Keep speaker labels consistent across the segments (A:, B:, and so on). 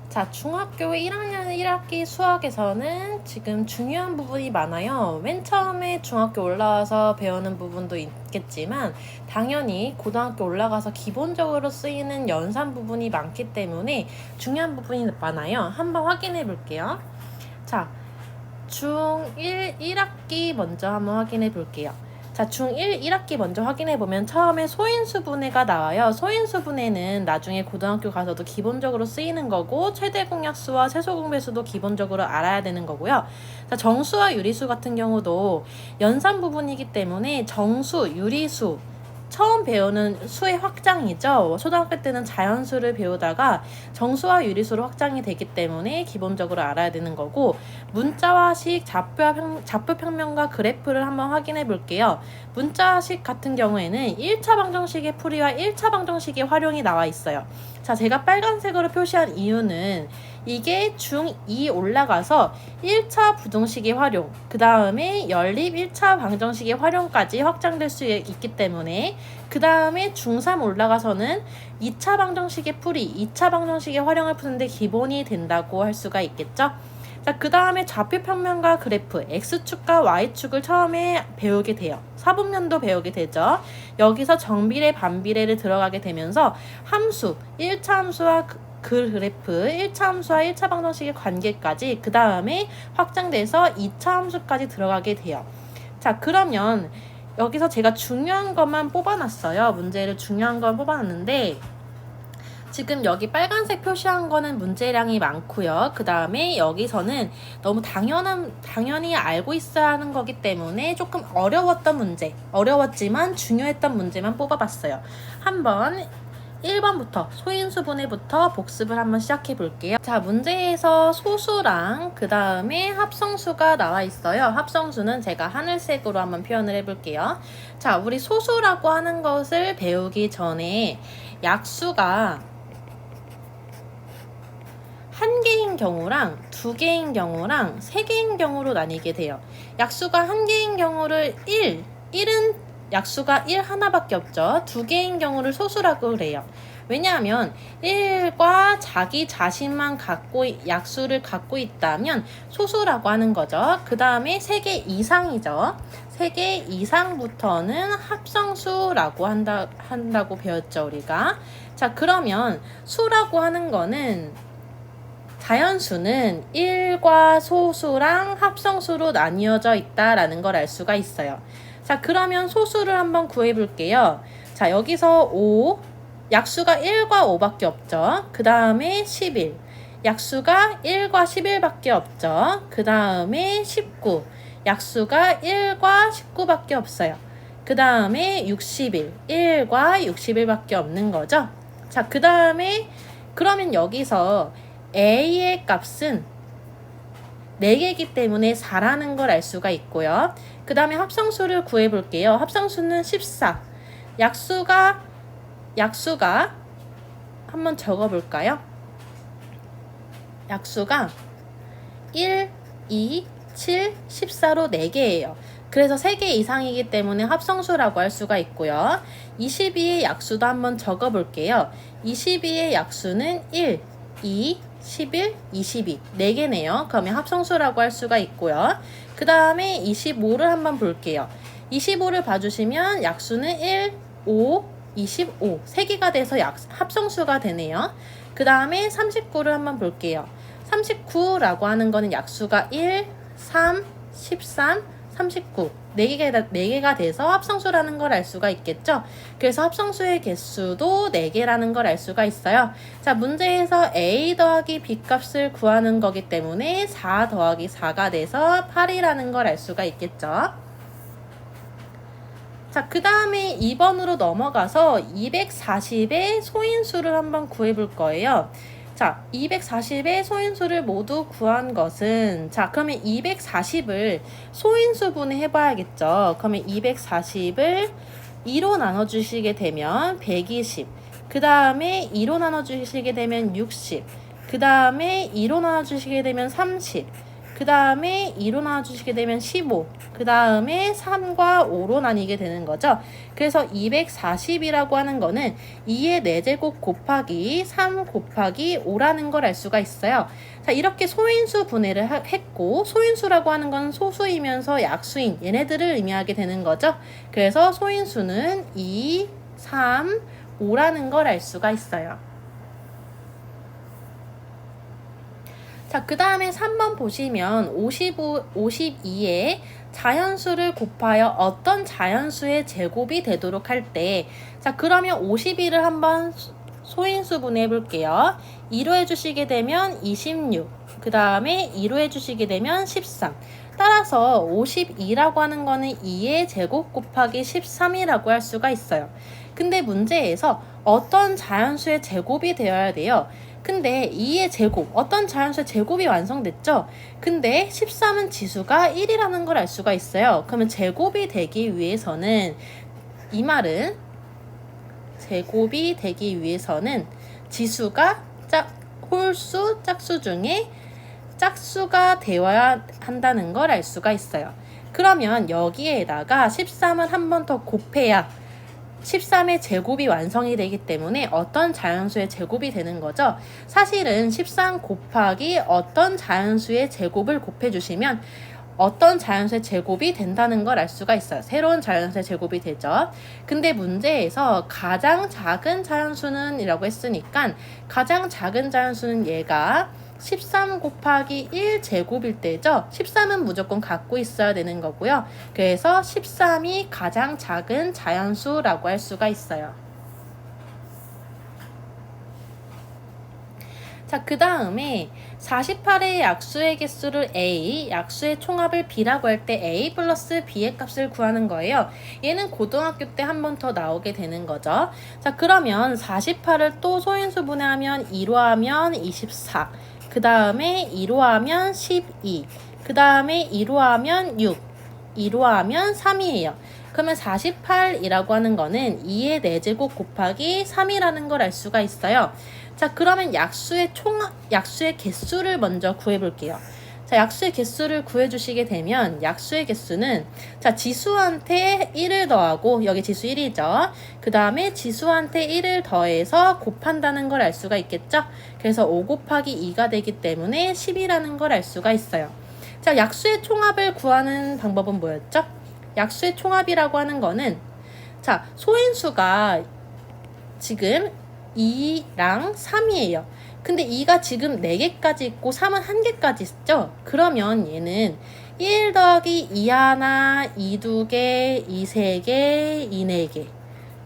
A: 자, 중학교 1학년 1학기 수학에서는 지금 중요한 부분이 많아요. 맨 처음에 중학교 올라와서 배우는 부분도 있겠지만 당연히 고등학교 올라가서 기본적으로 쓰이는 연산 부분이 많기 때문에 중요한 부분이 많아요. 한번 확인해 볼게요. 자, 중1 1학기 먼저 한번 확인해 볼게요. 자, 중1 1학기 먼저 확인해보면 처음에 소인수분해가 나와요. 소인수분해는 나중에 고등학교 가서도 기본적으로 쓰이는 거고 최대공약수와 최소공배수도 기본적으로 알아야 되는 거고요. 자, 정수와 유리수 같은 경우도 연산 부분이기 때문에 정수, 유리수 처음 배우는 수의 확장이죠. 초등학교 때는 자연수를 배우다가 정수와 유리수로 확장이 되기 때문에 기본적으로 알아야 되는 거고, 문자화식, 좌표평면과 그래프를 한번 확인해 볼게요. 문자식 같은 경우에는 1차 방정식의 풀이와 1차 방정식의 활용이 나와 있어요. 자, 제가 빨간색으로 표시한 이유는 이게 중2 올라가서 1차 부등식의 활용, 그 다음에 연립 1차 방정식의 활용까지 확장될 수 있기 때문에 그 다음에 중3 올라가서는 2차 방정식의 풀이, 2차 방정식의 활용을 푸는데 기본이 된다고 할 수가 있겠죠. 자, 그 다음에 좌표평면과 그래프, X축과 Y축을 처음에 배우게 돼요. 사분면도 배우게 되죠. 여기서 정비례, 반비례를 들어가게 되면서 함수, 1차 함수와 그래프, 1차 함수와 1차 방정식의 관계까지 그 다음에 확장돼서 2차 함수까지 들어가게 돼요. 자, 그러면 여기서 제가 중요한 것만 뽑아놨어요. 문제를 중요한 건 뽑아놨는데 지금 여기 빨간색 표시한 거는 문제량이 많고요. 그 다음에 여기서는 너무 당연히 알고 있어야 하는 거기 때문에 조금 어려웠지만 중요했던 문제만 뽑아봤어요. 한번 1번부터 소인수분해부터 복습을 한번 시작해 볼게요. 자, 문제에서 소수랑 그 다음에 합성수가 나와 있어요. 합성수는 제가 하늘색으로 한번 표현을 해볼게요. 자, 우리 소수라고 하는 것을 배우기 전에 약수가 한 개인 경우랑 두 개인 경우랑 세 개인 경우로 나뉘게 돼요. 약수가 한 개인 경우를 1은 약수가 1 하나밖에 없죠. 두 개인 경우를 소수라고 그래요. 왜냐하면 1과 자기 자신만 약수를 갖고 있다면 소수라고 하는 거죠. 그 다음에 3개 이상이죠. 3개 이상부터는 합성수라고 한다고 배웠죠, 우리가. 자, 그러면 수라고 하는 거는 자연수는 1과 소수랑 합성수로 나뉘어져 있다라는 걸 알 수가 있어요. 자, 그러면 소수를 한번 구해 볼게요. 자, 여기서 5, 약수가 1과 5밖에 없죠. 그 다음에 11, 약수가 1과 11밖에 없죠. 그 다음에 19, 약수가 1과 19밖에 없어요. 그 다음에 61, 1과 61밖에 없는 거죠. 자, 그 다음에 그러면 여기서 A의 값은 4개이기 때문에 4라는 걸 알 수가 있고요. 그 다음에 합성수를 구해 볼게요. 합성수는 14. 약수가 한번 적어 볼까요? 약수가 1, 2, 7, 14로 4개예요. 그래서 3개 이상이기 때문에 합성수라고 할 수가 있고요. 22의 약수도 한번 적어 볼게요. 22의 약수는 1, 2, 11, 22 4개네요. 그러면 합성수라고 할 수가 있고요. 그 다음에 25를 한번 볼게요. 25를 봐주시면 약수는 1, 5, 25 3개가 돼서 합성수가 되네요. 그 다음에 39를 한번 볼게요. 39라고 하는 거는 약수가 1, 3, 13, 39 4개가 돼서 합성수라는 걸 알 수가 있겠죠. 그래서 합성수의 개수도 4개라는 걸 알 수가 있어요. 자, 문제에서 A 더하기 B 값을 구하는 거기 때문에 4 더하기 4가 돼서 8이라는 걸 알 수가 있겠죠. 자, 그 다음에 2번으로 넘어가서 240의 소인수를 한번 구해볼 거예요. 자, 240의 소인수를 모두 구한 것은, 자, 그러면 240을 소인수분해 해봐야겠죠. 그러면 240을 2로 나눠주시게 되면 120, 그 다음에 2로 나눠주시게 되면 60, 그 다음에 2로 나눠주시게 되면 30, 그 다음에 2로 나눠주시게 되면 15. 그 다음에 3과 5로 나뉘게 되는 거죠. 그래서 240이라고 하는 거는 2의 4제곱 곱하기 3 곱하기 5라는 걸 알 수가 있어요. 자, 이렇게 소인수 분해를 했고, 소인수라고 하는 건 소수이면서 약수인 얘네들을 의미하게 되는 거죠. 그래서 소인수는 2, 3, 5라는 걸 알 수가 있어요. 자, 그 다음에 3번 보시면 52에 자연수를 곱하여 어떤 자연수의 제곱이 되도록 할 때, 자, 그러면 52를 한번 소인수 분해해 볼게요. 2로 해주시게 되면 26, 그 다음에 2로 해주시게 되면 13. 따라서 52라고 하는 거는 2의 제곱 곱하기 13이라고 할 수가 있어요. 근데 문제에서 어떤 자연수의 제곱이 되어야 돼요. 근데 2의 제곱, 어떤 자연수의 제곱이 완성됐죠? 근데 13은 지수가 1이라는 걸 알 수가 있어요. 그러면 제곱이 되기 위해서는, 이 말은 제곱이 되기 위해서는 지수가 홀수, 짝수 중에 짝수가 되어야 한다는 걸 알 수가 있어요. 그러면 여기에다가 13을 한 번 더 곱해야 13의 제곱이 완성이 되기 때문에 어떤 자연수의 제곱이 되는 거죠. 사실은 13 곱하기 어떤 자연수의 제곱을 곱해주시면 어떤 자연수의 제곱이 된다는 걸 알 수가 있어요. 새로운 자연수의 제곱이 되죠. 근데 문제에서 가장 작은 자연수는 이라고 했으니까 가장 작은 자연수는 얘가 13 곱하기 1 제곱일 때죠. 13은 무조건 갖고 있어야 되는 거고요. 그래서 13이 가장 작은 자연수라고 할 수가 있어요. 자, 그 다음에 48의 약수의 개수를 A, 약수의 총합을 B라고 할 때 A 플러스 B의 값을 구하는 거예요. 얘는 고등학교 때 한 번 더 나오게 되는 거죠. 자, 그러면 48을 또 소인수 분해하면 2로 하면 24. 그 다음에 2로 하면 12. 그 다음에 2로 하면 6. 2로 하면 3이에요. 그러면 48이라고 하는 거는 2의 4제곱 곱하기 3이라는 걸 알 수가 있어요. 자, 그러면 약수의 개수를 먼저 구해볼게요. 자, 약수의 개수를 구해주시게 되면 약수의 개수는, 자, 지수한테 1을 더하고, 여기 지수 1이죠. 그 다음에 지수한테 1을 더해서 곱한다는 걸 알 수가 있겠죠. 그래서 5 곱하기 2가 되기 때문에 10이라는 걸 알 수가 있어요. 자, 약수의 총합을 구하는 방법은 뭐였죠? 약수의 총합이라고 하는 거는, 자, 소인수가 지금 2랑 3이에요. 근데 2가 지금 4개까지 있고 3은 1개까지 있죠? 그러면 얘는 1 더하기 2 하나, 2 2개, 2 3개, 2 4개.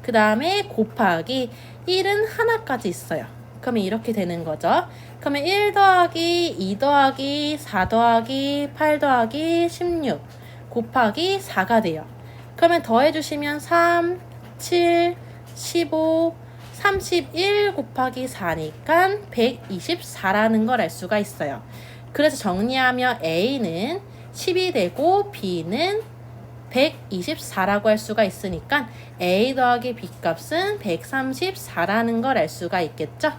A: 그 다음에 곱하기 1은 하나까지 있어요. 그러면 이렇게 되는 거죠. 그러면 1 더하기 2 더하기 4 더하기 8 더하기 16 곱하기 4가 돼요. 그러면 더해주시면 3, 7, 15, 31 곱하기 4니까 124라는 걸 알 수가 있어요. 그래서 정리하면 A는 10이 되고 B는 124라고 할 수가 있으니까 A 더하기 B 값은 134라는 걸 알 수가 있겠죠?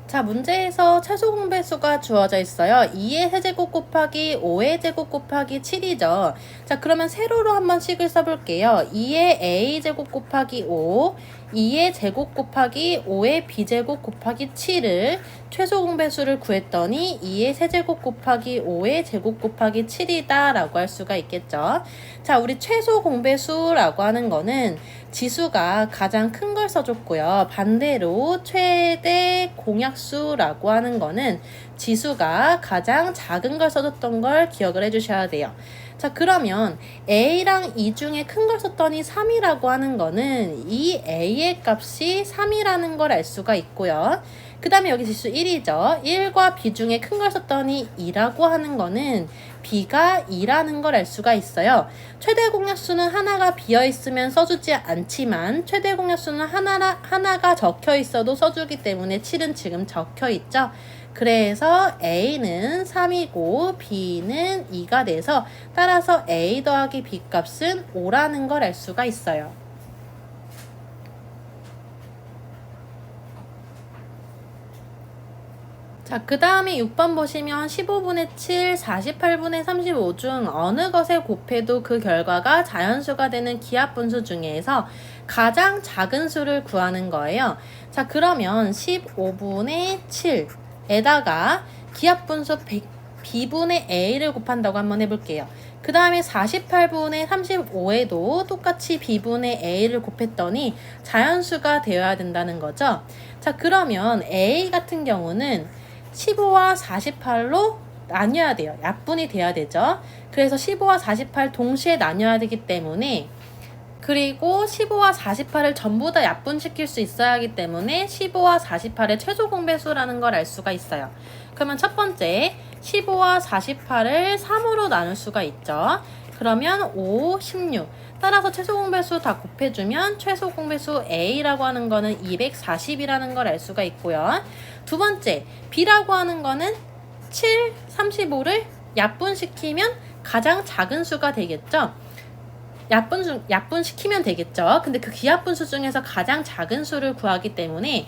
A: 자, 문제에서 최소 공배수가 주어져 있어요. 2의 세제곱 곱하기 5의 제곱 곱하기 7이죠. 자, 그러면 세로로 한번 식을 써볼게요. 2의 a제곱 곱하기 5, 2의 제곱 곱하기 5의 b제곱 곱하기 7을 최소 공배수를 구했더니 2의 세제곱 곱하기 5의 제곱 곱하기 7이다 라고 할 수가 있겠죠. 자, 우리 최소 공배수라고 하는 거는 지수가 가장 큰 걸 써줬고요. 반대로 최대 공약수라고 하는 거는 지수가 가장 작은 걸 써줬던 걸 기억을 해주셔야 돼요. 자, 그러면 A랑 2 중에 큰 걸 썼더니 3이라고 하는 거는 이 A의 값이 3이라는 걸 알 수가 있고요. 그 다음에 여기 지수 1이죠. 1과 B 중에 큰 걸 썼더니 2라고 하는 거는 B가 2라는 걸 알 수가 있어요. 최대 공약수는 하나가 비어있으면 써주지 않지만 최대 공약수는 하나가 적혀 있어도 써주기 때문에 7은 지금 적혀 있죠. 그래서 A는 3이고 B는 2가 돼서 따라서 A 더하기 B 값은 5라는 걸 알 수가 있어요. 자, 그 다음에 6번 보시면 15분의 7, 48분의 35 중 어느 것에 곱해도 그 결과가 자연수가 되는 기하분수 중에서 가장 작은 수를 구하는 거예요. 자, 그러면 15분의 7에다가 기하분수 b분의 a를 곱한다고 한번 해볼게요. 그 다음에 48분의 35에도 똑같이 b분의 a를 곱했더니 자연수가 되어야 된다는 거죠. 자, 그러면 a 같은 경우는 15와 48로 나뉘어야 돼요. 약분이 돼야 되죠. 그래서 15와 48 동시에 나뉘어야 되기 때문에, 그리고 15와 48을 전부 다 약분시킬 수 있어야 하기 때문에 15와 48의 최소 공배수라는 걸 알 수가 있어요. 그러면 첫 번째 15와 48을 3으로 나눌 수가 있죠. 그러면 5, 16. 따라서 최소 공배수 다 곱해주면 최소 공배수 A라고 하는 거는 240이라는 걸 알 수가 있고요. 두 번째, B라고 하는 거는 7, 35를 약분시키면 가장 작은 수가 되겠죠. 약분시키면 되겠죠. 근데 그 기하분수 중에서 가장 작은 수를 구하기 때문에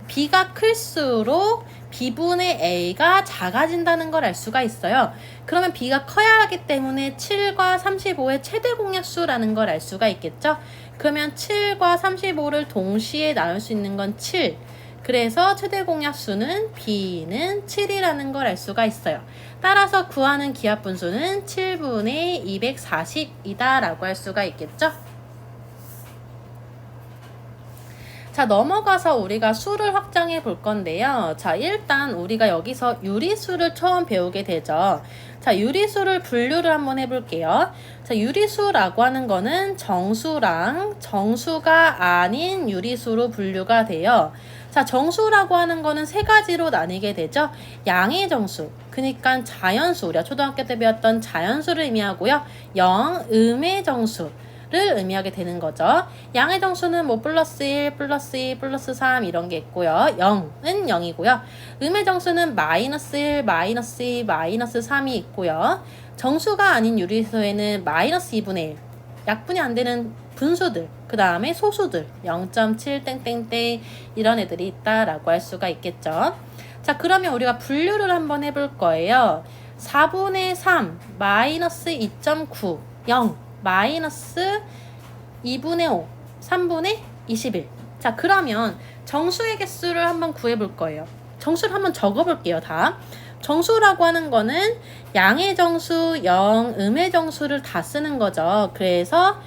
A: B가 클수록 B분의 A가 작아진다는 걸 알 수가 있어요. 그러면 B가 커야 하기 때문에 7과 35의 최대 공약수라는 걸 알 수가 있겠죠. 그러면 7과 35를 동시에 나눌 수 있는 건 7. 그래서 최대 공약수는 B는 7이라는 걸 알 수가 있어요. 따라서 구하는 기하분수는 7분의 240이다 라고 할 수가 있겠죠. 자, 넘어가서 우리가 수를 확장해 볼 건데요. 자, 일단 우리가 여기서 유리수를 처음 배우게 되죠. 자, 유리수를 분류를 한번 해볼게요. 자, 유리수라고 하는 거는 정수랑 정수가 아닌 유리수로 분류가 돼요. 자, 정수라고 하는 거는 세 가지로 나뉘게 되죠. 양의 정수, 그러니까 자연수, 우리가 초등학교 때 배웠던 자연수를 의미하고요. 음의 정수 를 의미하게 되는 거죠. 양의 정수는 뭐 플러스 1, 플러스 2, 플러스 3 이런 게 있고요. 0은 0이고요. 음의 정수는 마이너스 1, 마이너스 2, 마이너스 3이 있고요. 정수가 아닌 유리수에는 마이너스 2분의 1, 약분이 안 되는 분수들, 그 다음에 소수들 0.7 땡땡땡 이런 애들이 있다라고 할 수가 있겠죠. 자, 그러면 우리가 분류를 한번 해볼 거예요. 4분의 3 마이너스 2.9 0 마이너스 2분의 5 3분의 21. 자, 그러면 정수의 개수를 한번 구해볼 거예요. 정수를 한번 적어볼게요. 다 정수라고 하는 거는 양의 정수, 음의 정수를 다 쓰는 거죠. 그래서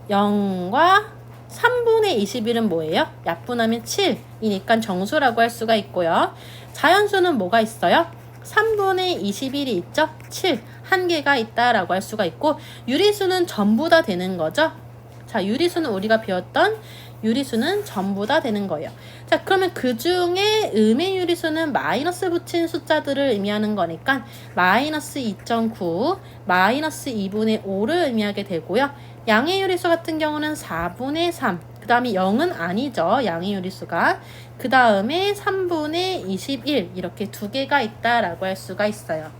A: 0과 3분의 21은 뭐예요? 약분하면 7이니까 정수라고 할 수가 있고요. 자연수는 뭐가 있어요? 3분의 21이 있죠? 7. 한 개가 있다라고 할 수가 있고, 유리수는 전부 다 되는 거죠. 자, 유리수는 우리가 배웠던 유리수는 전부 다 되는 거예요. 자, 그러면 그 중에 음의 유리수는 마이너스 붙인 숫자들을 의미하는 거니까 마이너스 2.9, 마이너스 2분의 5를 의미하게 되고요. 양의 유리수 같은 경우는 4분의 3, 그 다음에 0은 아니죠. 양의 유리수가. 그 다음에 3분의 21 이렇게 두 개가 있다라고 할 수가 있어요.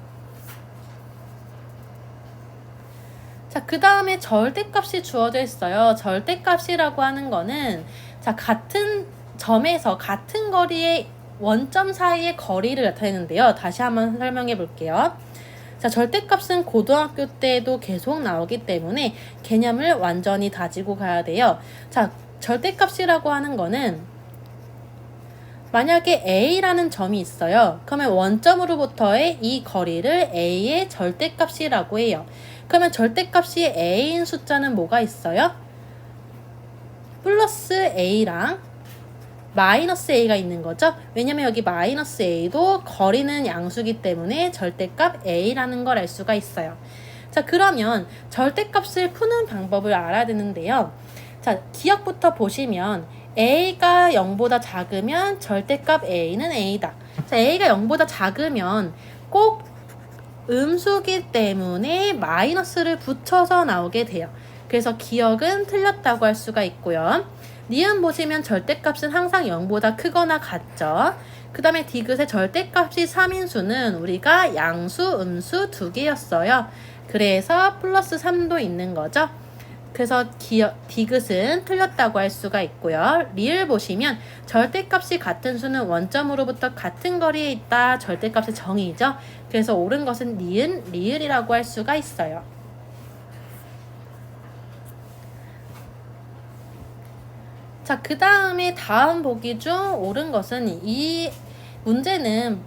A: 자, 그 다음에 절대값이 주어져 있어요. 절대값이라고 하는 거는 자, 같은 점에서 같은 거리의 원점 사이의 거리를 나타내는데요. 다시 한번 설명해 볼게요. 자, 절대값은 고등학교 때도 계속 나오기 때문에 개념을 완전히 다지고 가야 돼요. 자, 절대값이라고 하는 거는 만약에 A라는 점이 있어요. 그러면 원점으로부터의 이 거리를 A의 절대값이라고 해요. 그러면 절대값이 A인 숫자는 뭐가 있어요? 플러스 A랑 마이너스 A가 있는 거죠. 왜냐면 여기 마이너스 A도 거리는 양수기 때문에 절대값 A라는 걸 알 수가 있어요. 자, 그러면 절대값을 푸는 방법을 알아야 되는데요. 자, 기억부터 보시면 A가 0보다 작으면 절대값 A는 A다. 자, A가 0보다 작으면 꼭 음수기 때문에 마이너스를 붙여서 나오게 돼요. 그래서 기억은 틀렸다고 할 수가 있고요. 니은 보시면 절대값은 항상 0보다 크거나 같죠. 그 다음에 디귿의 절대값이 3인 수는 우리가 양수, 음수 두 개였어요. 그래서 플러스 3도 있는 거죠. 그래서 디귿은 틀렸다고 할 수가 있고요. 리을 보시면 절대값이 같은 수는 원점으로부터 같은 거리에 있다. 절대값의 정의죠. 그래서 옳은 것은 니은, 리을이라고 할 수가 있어요. 자, 그 다음에 다음 보기 중 옳은 것은 이 문제는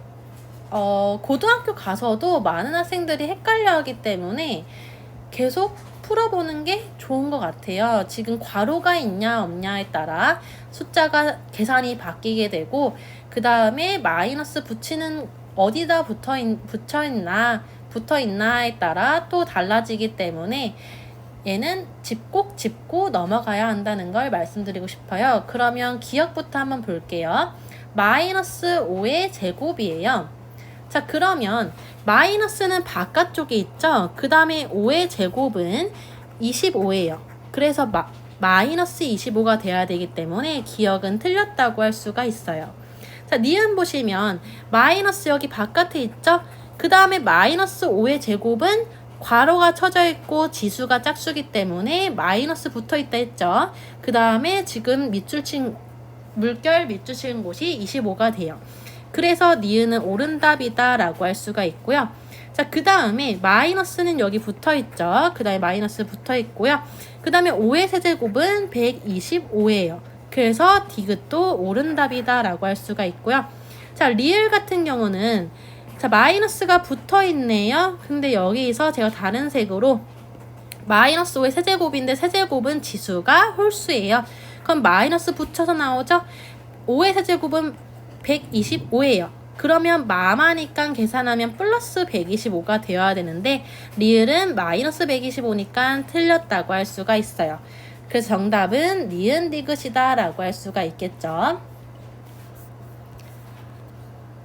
A: 고등학교 가서도 많은 학생들이 헷갈려 하기 때문에 계속 풀어보는 게 좋은 것 같아요. 지금 괄호가 있냐 없냐에 따라 숫자가 계산이 바뀌게 되고, 그 다음에 마이너스 붙이는 어디다 붙어 있나에 따라 또 달라지기 때문에 얘는 꼭 짚고 넘어가야 한다는 걸 말씀드리고 싶어요. 그러면 기억부터 한번 볼게요. 마이너스 5의 제곱이에요. 자, 그러면 마이너스는 바깥쪽에 있죠. 그 다음에 5의 제곱은 25예요. 그래서 마이너스 25가 돼야 되기 때문에 기억은 틀렸다고 할 수가 있어요. 자, 니은 보시면 마이너스 여기 바깥에 있죠. 그 다음에 마이너스 5의 제곱은 괄호가 쳐져 있고 지수가 짝수기 때문에 마이너스 붙어 있다 했죠. 그 다음에 지금 물결 밑줄 친 곳이 25가 돼요. 그래서 니은은 옳은 답이다 라고 할 수가 있고요. 자, 그 다음에 마이너스는 여기 붙어 있죠. 그 다음에 마이너스 붙어 있고요. 그 다음에 5의 세제곱은 125예요. 그래서 디귿도 옳은 답이다 라고 할 수가 있고요. 자, 리을 같은 경우는 자, 마이너스가 붙어 있네요. 근데 여기서 제가 다른 색으로 마이너스 5의 세제곱인데 세제곱은 지수가 홀수예요. 그럼 마이너스 붙여서 나오죠? 5의 세제곱은 125예요. 그러면 마마니까 계산하면 플러스 125가 되어야 되는데 리을은 마이너스 125니까 틀렸다고 할 수가 있어요. 그래서 정답은 니은 디귿이다 라고 할 수가 있겠죠.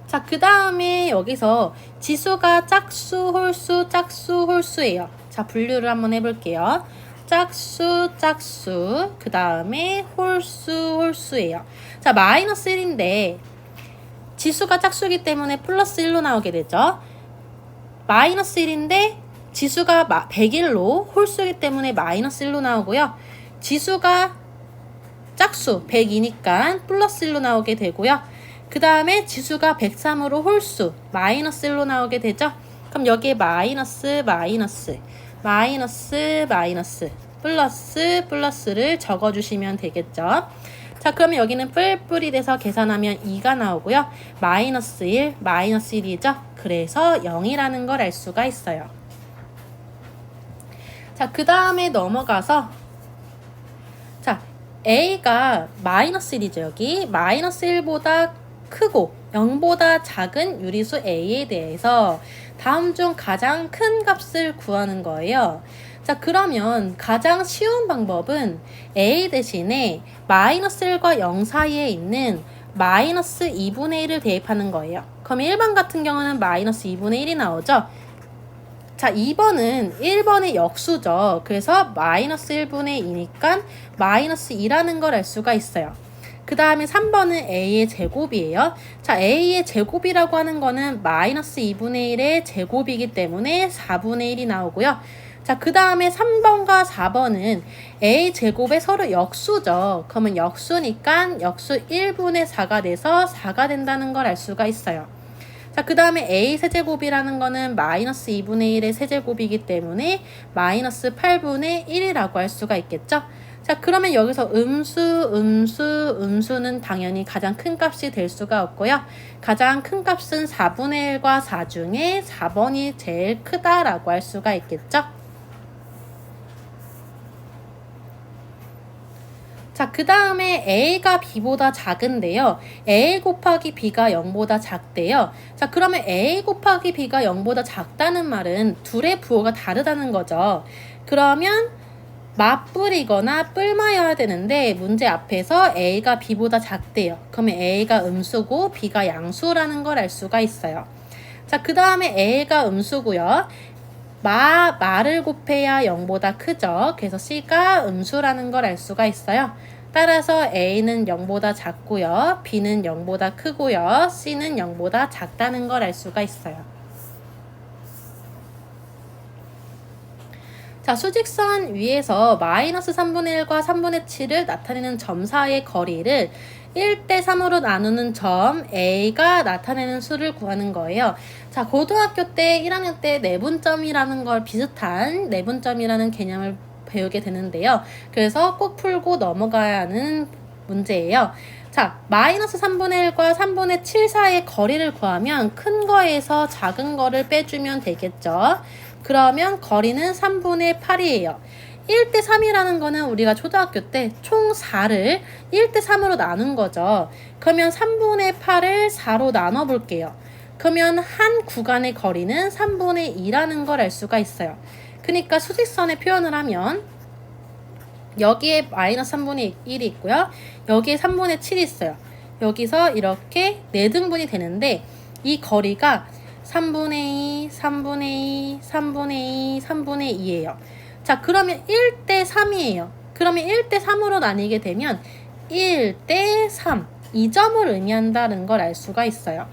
A: 자, 그 다음에 여기서 지수가 짝수, 홀수, 짝수, 홀수예요. 자, 분류를 한번 해볼게요. 짝수, 짝수, 그 다음에 홀수, 홀수예요. 자, 마이너스 1인데 지수가 짝수기 때문에 플러스 1로 나오게 되죠. 마이너스 1인데 지수가 101로 홀수이기 때문에 마이너스 1로 나오고요. 지수가 짝수 102니까 플러스 1로 나오게 되고요. 그 다음에 지수가 103으로 홀수 마이너스 1로 나오게 되죠. 그럼 여기에 마이너스 마이너스 마이너스 마이너스 플러스 플러스를 적어주시면 되겠죠. 자, 그러면 여기는 뿔뿔이 돼서 계산하면 2가 나오고요. 마이너스 1, 마이너스 1이죠. 그래서 0이라는 걸 알 수가 있어요. 자, 그 다음에 넘어가서 자, A가 마이너스 1이죠. 여기 마이너스 1보다 크고 0보다 작은 유리수 A에 대해서 다음 중 가장 큰 값을 구하는 거예요. 자, 그러면 가장 쉬운 방법은 A 대신에 마이너스 1과 0 사이에 있는 마이너스 2분의 1을 대입하는 거예요. 그럼 1번 같은 경우는 마이너스 2분의 1이 나오죠. 자, 2번은 1번의 역수죠. 그래서 마이너스 1분의 2니까 마이너스 2라는 걸 알 수가 있어요. 그 다음에 3번은 A의 제곱이에요. 자, A의 제곱이라고 하는 거는 마이너스 2분의 1의 제곱이기 때문에 4분의 1이 나오고요. 자, 그 다음에 3번과 4번은 A 제곱에 서로 역수죠. 그러면 역수니까 역수 1분의 4가 돼서 4가 된다는 걸 알 수가 있어요. 자, 그 다음에 A 세제곱이라는 거는 마이너스 2분의 1의 세제곱이기 때문에 마이너스 8분의 1이라고 할 수가 있겠죠. 자, 그러면 여기서 음수는 당연히 가장 큰 값이 될 수가 없고요. 가장 큰 값은 4분의 1과 4 중에 4번이 제일 크다라고 할 수가 있겠죠. 자, 그 다음에 A가 B보다 작은데요. A 곱하기 B가 0보다 작대요. 자, 그러면 A 곱하기 B가 0보다 작다는 말은 둘의 부호가 다르다는 거죠. 그러면 맞불이거나 뿔마여야 되는데 문제 앞에서 A가 B보다 작대요. 그러면 A가 음수고 B가 양수라는 걸 알 수가 있어요. 자, 그 다음에 A가 음수고요. 마를 곱해야 0보다 크죠. 그래서 C가 음수라는 걸 알 수가 있어요. 따라서 A는 0보다 작고요. B는 0보다 크고요. C는 0보다 작다는 걸 알 수가 있어요. 자, 수직선 위에서 마이너스 3분의 1과 3분의 7을 나타내는 점 사이의 거리를 1대 3으로 나누는 점 A가 나타내는 수를 구하는 거예요. 자, 고등학교 때 1학년 때 내분점이라는 걸 비슷한 내분점이라는 개념을 배우게 되는데요. 그래서 꼭 풀고 넘어가야 하는 문제예요. 자, 마이너스 3분의 1과 3분의 7 사이의 거리를 구하면 큰 거에서 작은 거를 빼주면 되겠죠. 그러면 거리는 3분의 8이에요. 1대 3이라는 거는 우리가 초등학교 때 총 4를 1대 3으로 나눈 거죠. 그러면 3분의 8을 4로 나눠 볼게요. 그러면 한 구간의 거리는 3분의 2라는 걸 알 수가 있어요. 그러니까 수직선에 표현을 하면 여기에 마이너스 3분의 1이 있고요. 여기에 3분의 7이 있어요. 여기서 이렇게 4등분이 되는데 이 거리가 3분의 2, 3분의 2, 3분의 2, 3분의 2예요. 자, 그러면 1대 3이에요. 그러면 1대 3으로 나뉘게 되면 1대 3, 이 점을 의미한다는 걸 알 수가 있어요.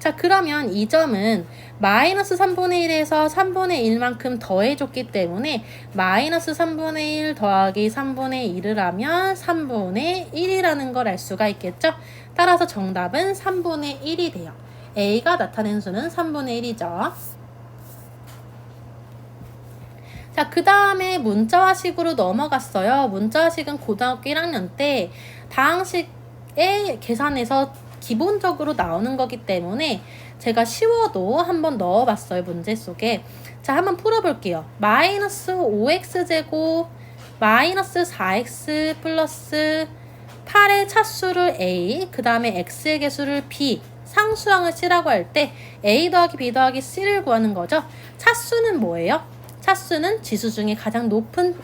A: 자, 그러면 이 점은 마이너스 3분의 1에서 3분의 1만큼 더해줬기 때문에 마이너스 3분의 1 더하기 3분의 1을 하면 3분의 1이라는 걸 알 수가 있겠죠? 따라서 정답은 3분의 1이 돼요. A가 나타낸 수는 3분의 1이죠. 자, 그 다음에 문자화식으로 넘어갔어요. 문자화식은 고등학교 1학년 때 다항식의 계산에서 기본적으로 나오는 거기 때문에 제가 쉬워도 한번 넣어봤어요. 문제 속에. 자, 한번 풀어볼게요. 마이너스 5x제곱 마이너스 4x 플러스 8의 차수를 a, 그 다음에 x의 개수를 b, 상수항을 c라고 할 때 a 더하기 b 더하기 c를 구하는 거죠. 차수는 뭐예요? 차수는 지수 중에 가장 높은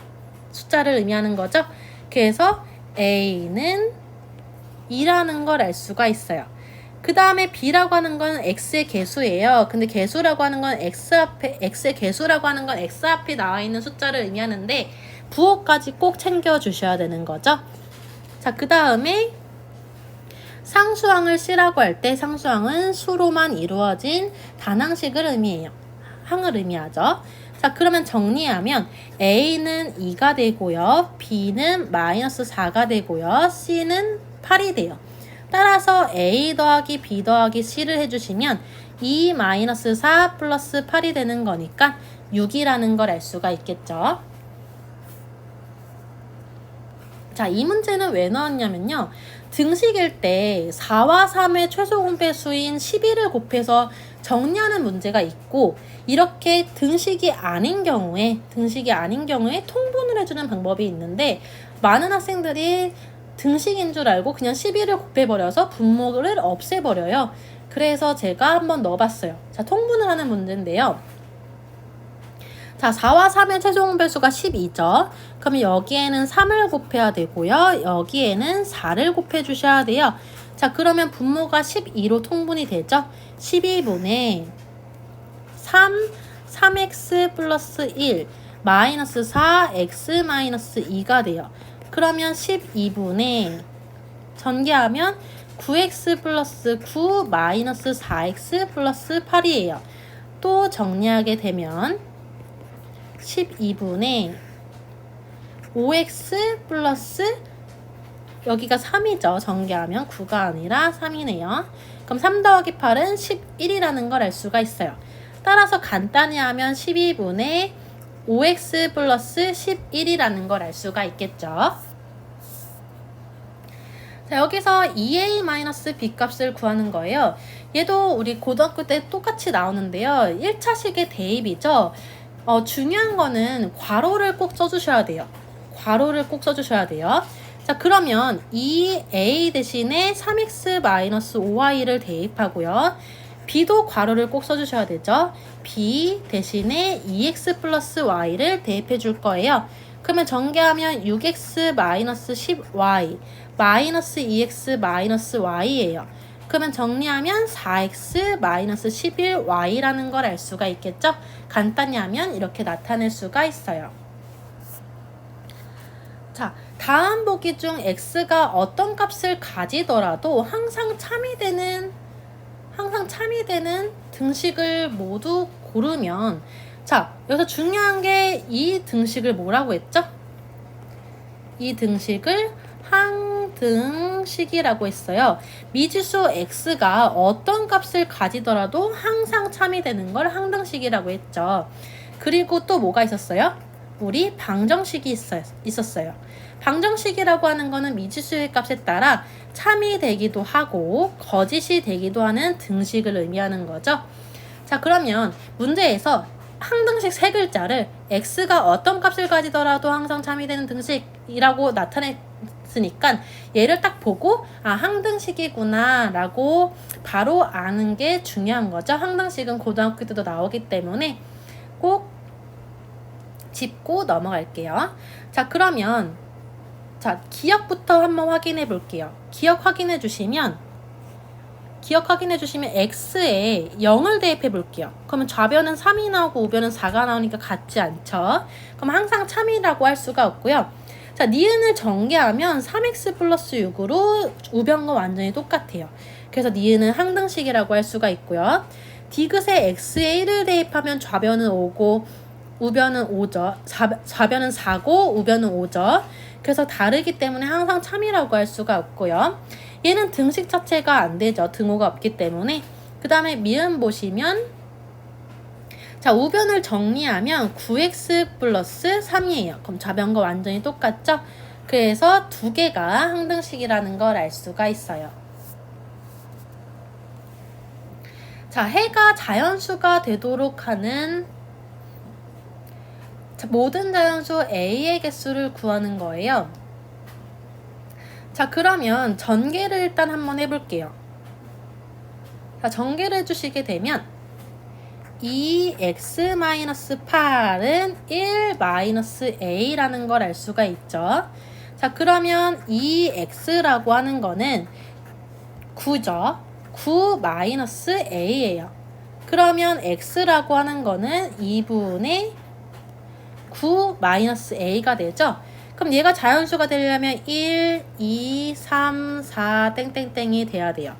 A: 숫자를 의미하는 거죠. 그래서 a는 2라는 걸 알 수가 있어요. 그 다음에 b라고 하는 건 x의 개수예요. 근데 개수라고 하는 건 x의 개수라고 하는 건 x 앞에 나와 있는 숫자를 의미하는데 부호까지 꼭 챙겨 주셔야 되는 거죠. 자, 그 다음에 상수항을 c라고 할 때 상수항은 수로만 이루어진 단항식을 의미해요. 항을 의미하죠. 자, 그러면 정리하면 A는 2가 되고요. B는 마이너스 4가 되고요. C는 8이 돼요. 따라서 A 더하기 B 더하기 C를 해주시면 2 마이너스 4 플러스 8이 되는 거니까 6이라는 걸 알 수가 있겠죠. 자, 이 문제는 왜 나왔냐면요. 등식일 때 4와 3의 최소 공배수인 11을 곱해서 정리하는 문제가 있고 이렇게 등식이 아닌 경우에 통분을 해주는 방법이 있는데 많은 학생들이 등식인 줄 알고 그냥 11을 곱해버려서 분모를 없애버려요. 그래서 제가 한번 넣어봤어요. 자, 통분을 하는 문제인데요. 자, 4와 3의 최소 공배수가 12죠. 그러면 여기에는 3을 곱해야 되고요. 여기에는 4를 곱해 주셔야 돼요. 자, 그러면 분모가 12로 통분이 되죠. 12분의 3x 플러스 1 마이너스 4x 마이너스 2가 돼요. 그러면 12분의 전개하면 9x 플러스 9 마이너스 4x 플러스 8이에요. 또 정리하게 되면 12분의 5x 플러스 여기가 3이죠. 전개하면 9가 아니라 3이네요. 그럼 3 더하기 8은 11이라는 걸 알 수가 있어요. 따라서 간단히 하면 12분의 5x 플러스 11이라는 걸 알 수가 있겠죠. 자, 여기서 2a-b 값을 구하는 거예요. 얘도 우리 고등학교 때 똑같이 나오는데요. 1차식의 대입이죠. 중요한 거는 괄호를 꼭 써주셔야 돼요. 괄호를 꼭 써주셔야 돼요. 자, 그러면 2a 대신에 3x-5y를 대입하고요. b도 괄호를 꼭 써주셔야 되죠. b 대신에 2x 플러스 y를 대입해 줄 거예요. 그러면 전개하면 6x-10y 마이너스 2x 마이너스 y예요. 그러면 정리하면 4x-11y라는 걸 알 수가 있겠죠? 간단히 하면 이렇게 나타낼 수가 있어요. 자, 다음 보기 중 x가 어떤 값을 가지더라도 항상 참이되는 등식을 모두 고르면 자, 여기서 중요한 게 이 등식을 뭐라고 했죠? 이 등식을 항등식이라고 했어요. 미지수 x가 어떤 값을 가지더라도 항상 참이 되는 걸 항등식이라고 했죠. 그리고 또 뭐가 있었어요? 우리 방정식이 있었어요. 방정식이라고 하는 거는 미지수의 값에 따라 참이 되기도 하고 거짓이 되기도 하는 등식을 의미하는 거죠. 자, 그러면 문제에서 항등식 세 글자를 x가 어떤 값을 가지더라도 항상 참이 되는 등식이라고 나타냈으니까 얘를 딱 보고 아, 항등식이구나 라고 바로 아는 게 중요한 거죠. 항등식은 고등학교 때도 나오기 때문에 꼭 짚고 넘어갈게요. 자, 그러면 자, 기억부터 한번 확인해 볼게요. 기억 확인해 주시면 x에 0을 대입해 볼게요. 그러면 좌변은 3이 나오고 우변은 4가 나오니까 같지 않죠? 그럼 항상 참이라고 할 수가 없고요. 자, 니은을 전개하면 3x 플러스 6으로 우변과 완전히 똑같아요. 그래서 니은은 항등식이라고 할 수가 있고요. 디귿에 x에 1을 대입하면 좌변은 5고 우변은 5죠. 좌변은 4고 우변은 5죠. 그래서 다르기 때문에 항상 참이라고 할 수가 없고요. 얘는 등식 자체가 안 되죠. 등호가 없기 때문에. 그 다음에 미음 보시면 자, 우변을 정리하면 9x 플러스 3이에요. 그럼 좌변과 완전히 똑같죠? 그래서 두 개가 항등식이라는 걸 알 수가 있어요. 자, 해가 자연수가 되도록 하는 모든 자연수 A의 개수를 구하는 거예요. 자, 그러면 전개를 일단 한번 해볼게요. 자, 전개를 해주시게 되면 2x-8은 1-a라는 걸 알 수가 있죠. 자, 그러면 2x라고 하는 거는 9죠. 9-a예요. 그러면 x라고 하는 거는 2분의 9-a가 되죠. 그럼 얘가 자연수가 되려면 1, 2, 3, 4 땡땡땡이 돼야 돼요.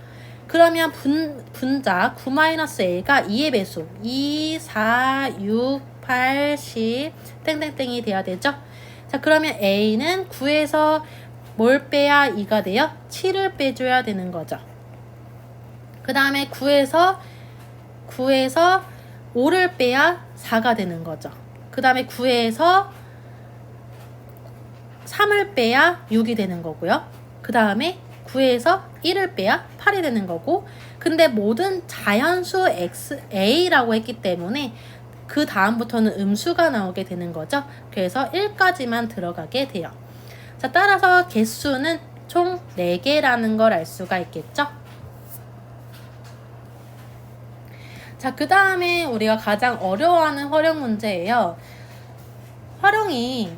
A: 그러면 분자 9-a가 2의 배수 2, 4, 6, 8, 10 땡땡땡이 돼야 되죠. 자, 그러면 a는 9에서 뭘 빼야 2가 돼요? 7을 빼줘야 되는 거죠. 그 다음에 9에서 5를 빼야 4가 되는 거죠. 그 다음에 9에서 3을 빼야 6이 되는 거고요. 그 다음에 9에서 1을 빼야 8이 되는 거고, 근데 모든 자연수 A라고 했기 때문에 그 다음부터는 음수가 나오게 되는 거죠. 그래서 1까지만 들어가게 돼요. 자, 따라서 개수는 총 4개라는 걸 알 수가 있겠죠. 자, 그 다음에 우리가 가장 어려워하는 활용 문제예요. 활용이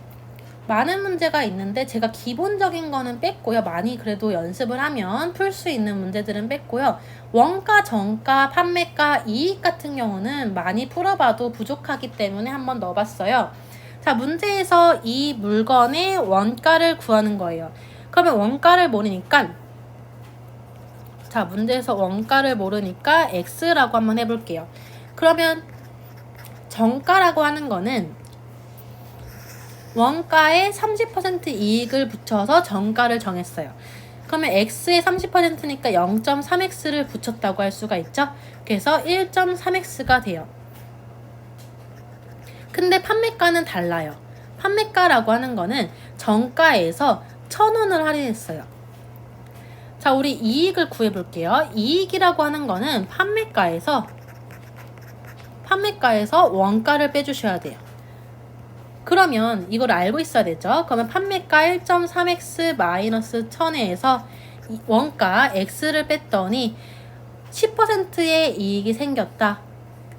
A: 많은 문제가 있는데 제가 기본적인 거는 뺐고요. 많이 그래도 연습을 하면 풀 수 있는 문제들은 뺐고요. 원가, 정가, 판매가, 이익 같은 경우는 많이 풀어봐도 부족하기 때문에 한번 넣어봤어요. 자, 문제에서 이 물건의 원가를 구하는 거예요. 그러면 원가를 모르니까 자, 문제에서 원가를 모르니까 X라고 한번 해볼게요. 그러면 정가라고 하는 거는 원가에 30% 이익을 붙여서 정가를 정했어요. 그러면 X에 30%니까 0.3X를 붙였다고 할 수가 있죠. 그래서 1.3X가 돼요. 근데 판매가는 달라요. 판매가라고 하는 거는 정가에서 1,000원을 할인했어요. 자, 우리 이익을 구해볼게요. 이익이라고 하는 거는 판매가에서 원가를 빼주셔야 돼요. 그러면 이걸 알고 있어야 되죠. 그러면 판매가 1.3x 마이너스 1000에서 원가 x를 뺐더니 10%의 이익이 생겼다.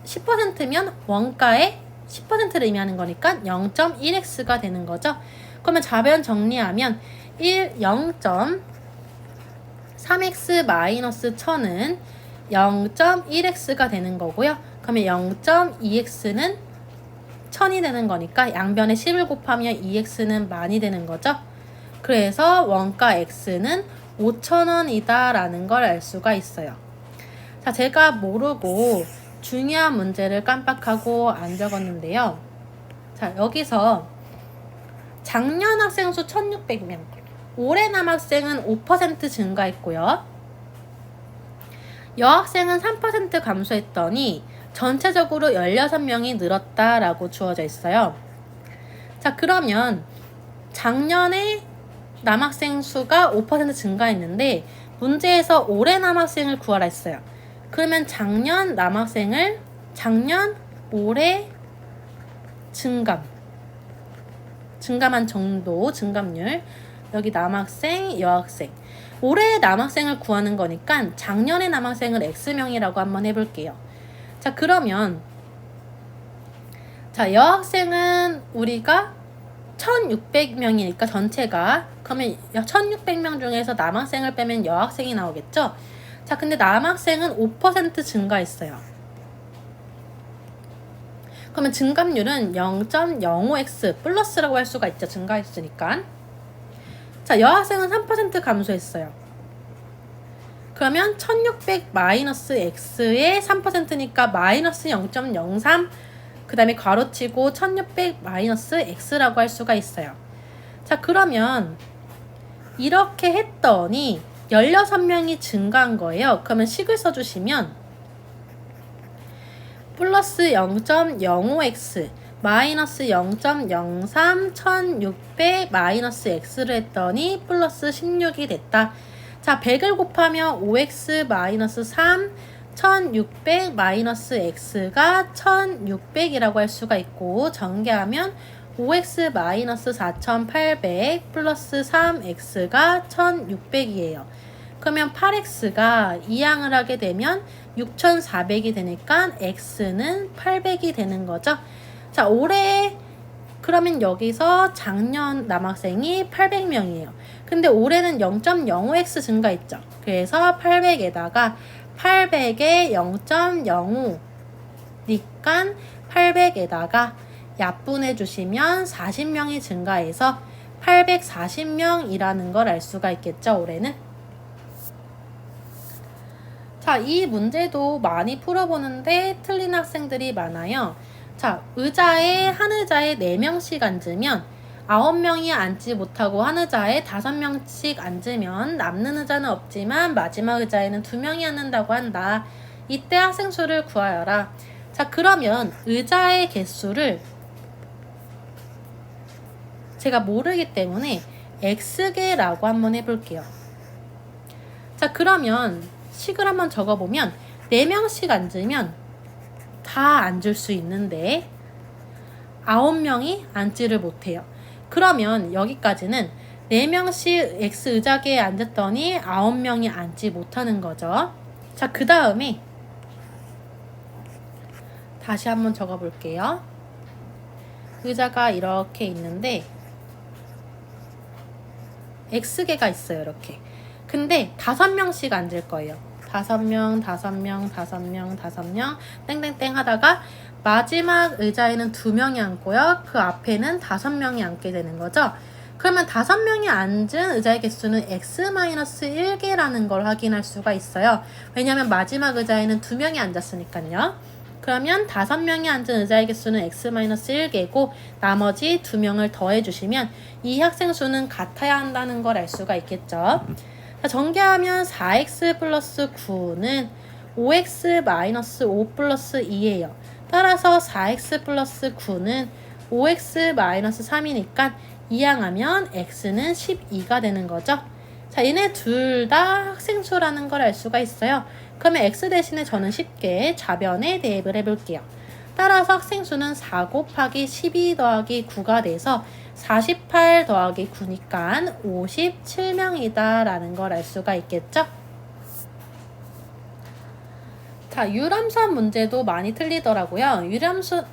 A: 10%면 원가의 10%를 의미하는 거니까 0.1x가 되는 거죠. 그러면 좌변 정리하면 0.3x 마이너스 1000은 0.1x가 되는 거고요. 그러면 0.2x는 1000이 되는 거니까 양변에 10을 곱하면 2x는 만이 되는 거죠. 그래서 원가 x는 5,000원이다 라는 걸 알 수가 있어요. 자, 제가 모르고 중요한 문제를 깜빡하고 안 적었는데요. 자, 여기서 작년 학생 수 1600명, 올해 남학생은 5% 증가했고요. 여학생은 3% 감소했더니 전체적으로 16명이 늘었다라고 주어져 있어요. 자, 그러면 작년에 남학생 수가 5% 증가했는데 문제에서 올해 남학생을 구하라 했어요. 그러면 작년 남학생을 작년, 올해 증감한 정도, 증감률, 여기 남학생, 여학생, 올해 남학생을 구하는 거니까 작년의 남학생을 X명이라고 한번 해볼게요. 자, 그러면 자, 여학생은 우리가 1600명이니까 전체가, 그러면 1600명 중에서 남학생을 빼면 여학생이 나오겠죠? 자, 근데 남학생은 5% 증가했어요. 그러면 증감률은 0.05x 플러스라고 할 수가 있죠. 증가했으니까. 자, 여학생은 3% 감소했어요. 그러면 1600 마이너스 x의 3%니까 마이너스 0.03, 그 다음에 괄호치고 1600 마이너스 x라고 할 수가 있어요. 자, 그러면 이렇게 했더니 16명이 증가한 거예요. 그러면 식을 써주시면 플러스 0.05x 마이너스 0.03 1600 마이너스 x를 했더니 플러스 16이 됐다. 자, 100을 곱하면 5x 마이너스 3 1600 마이너스 x가 1600이라고 할 수가 있고, 전개하면 5x 마이너스 4800 플러스 3x가 1600이에요. 그러면 8x가 이항을 하게 되면 6400이 되니까 x는 800이 되는 거죠. 자, 올해 그러면 여기서 작년 남학생이 800명이에요. 근데 올해는 0.05x 증가했죠. 그래서 800에다가 800에 0.05 니까 800에다가 약분해 주시면 40명이 증가해서 840명이라는 걸 알 수가 있겠죠, 올해는. 자, 이 문제도 많이 풀어보는데 틀린 학생들이 많아요. 자, 한 의자에 4명씩 앉으면 9명이 앉지 못하고 한 의자에 5명씩 앉으면 남는 의자는 없지만 마지막 의자에는 2명이 앉는다고 한다. 이때 학생 수를 구하여라. 자, 그러면 의자의 개수를 제가 모르기 때문에 X개라고 한번 해볼게요. 자, 그러면 식을 한번 적어보면 4명씩 앉으면 다 앉을 수 있는데 9명이 앉지를 못해요. 그러면 여기까지는 4명씩 X 의자계에 앉았더니 9명이 앉지 못하는 거죠. 자, 그 다음에 다시 한번 적어볼게요. 의자가 이렇게 있는데 X개가 있어요. 이렇게. 근데 5명씩 앉을 거예요. 5명, 5명, 5명, 5명, 땡땡땡 하다가 마지막 의자에는 2명이 앉고요. 그 앞에는 5명이 앉게 되는 거죠. 그러면 5명이 앉은 의자의 개수는 x-1개라는 걸 확인할 수가 있어요. 왜냐하면 마지막 의자에는 2명이 앉았으니까요. 그러면 5명이 앉은 의자의 개수는 x-1개고 나머지 2명을 더해주시면 이 학생 수는 같아야 한다는 걸 알 수가 있겠죠. 자, 전개하면 4x 플러스 9는 5x 마이너스 5 플러스 2예요. 따라서 4x 플러스 9는 5x 마이너스 3이니까 이항하면 x는 12가 되는 거죠. 자, 얘네 둘 다 학생수라는 걸 알 수가 있어요. 그러면 x 대신에 저는 쉽게 좌변에 대입을 해볼게요. 따라서 학생수는 4 곱하기 12 더하기 9가 돼서 48 더하기 9니까 57명이다 라는 걸 알 수가 있겠죠. 자, 유람선 문제도 많이 틀리더라고요.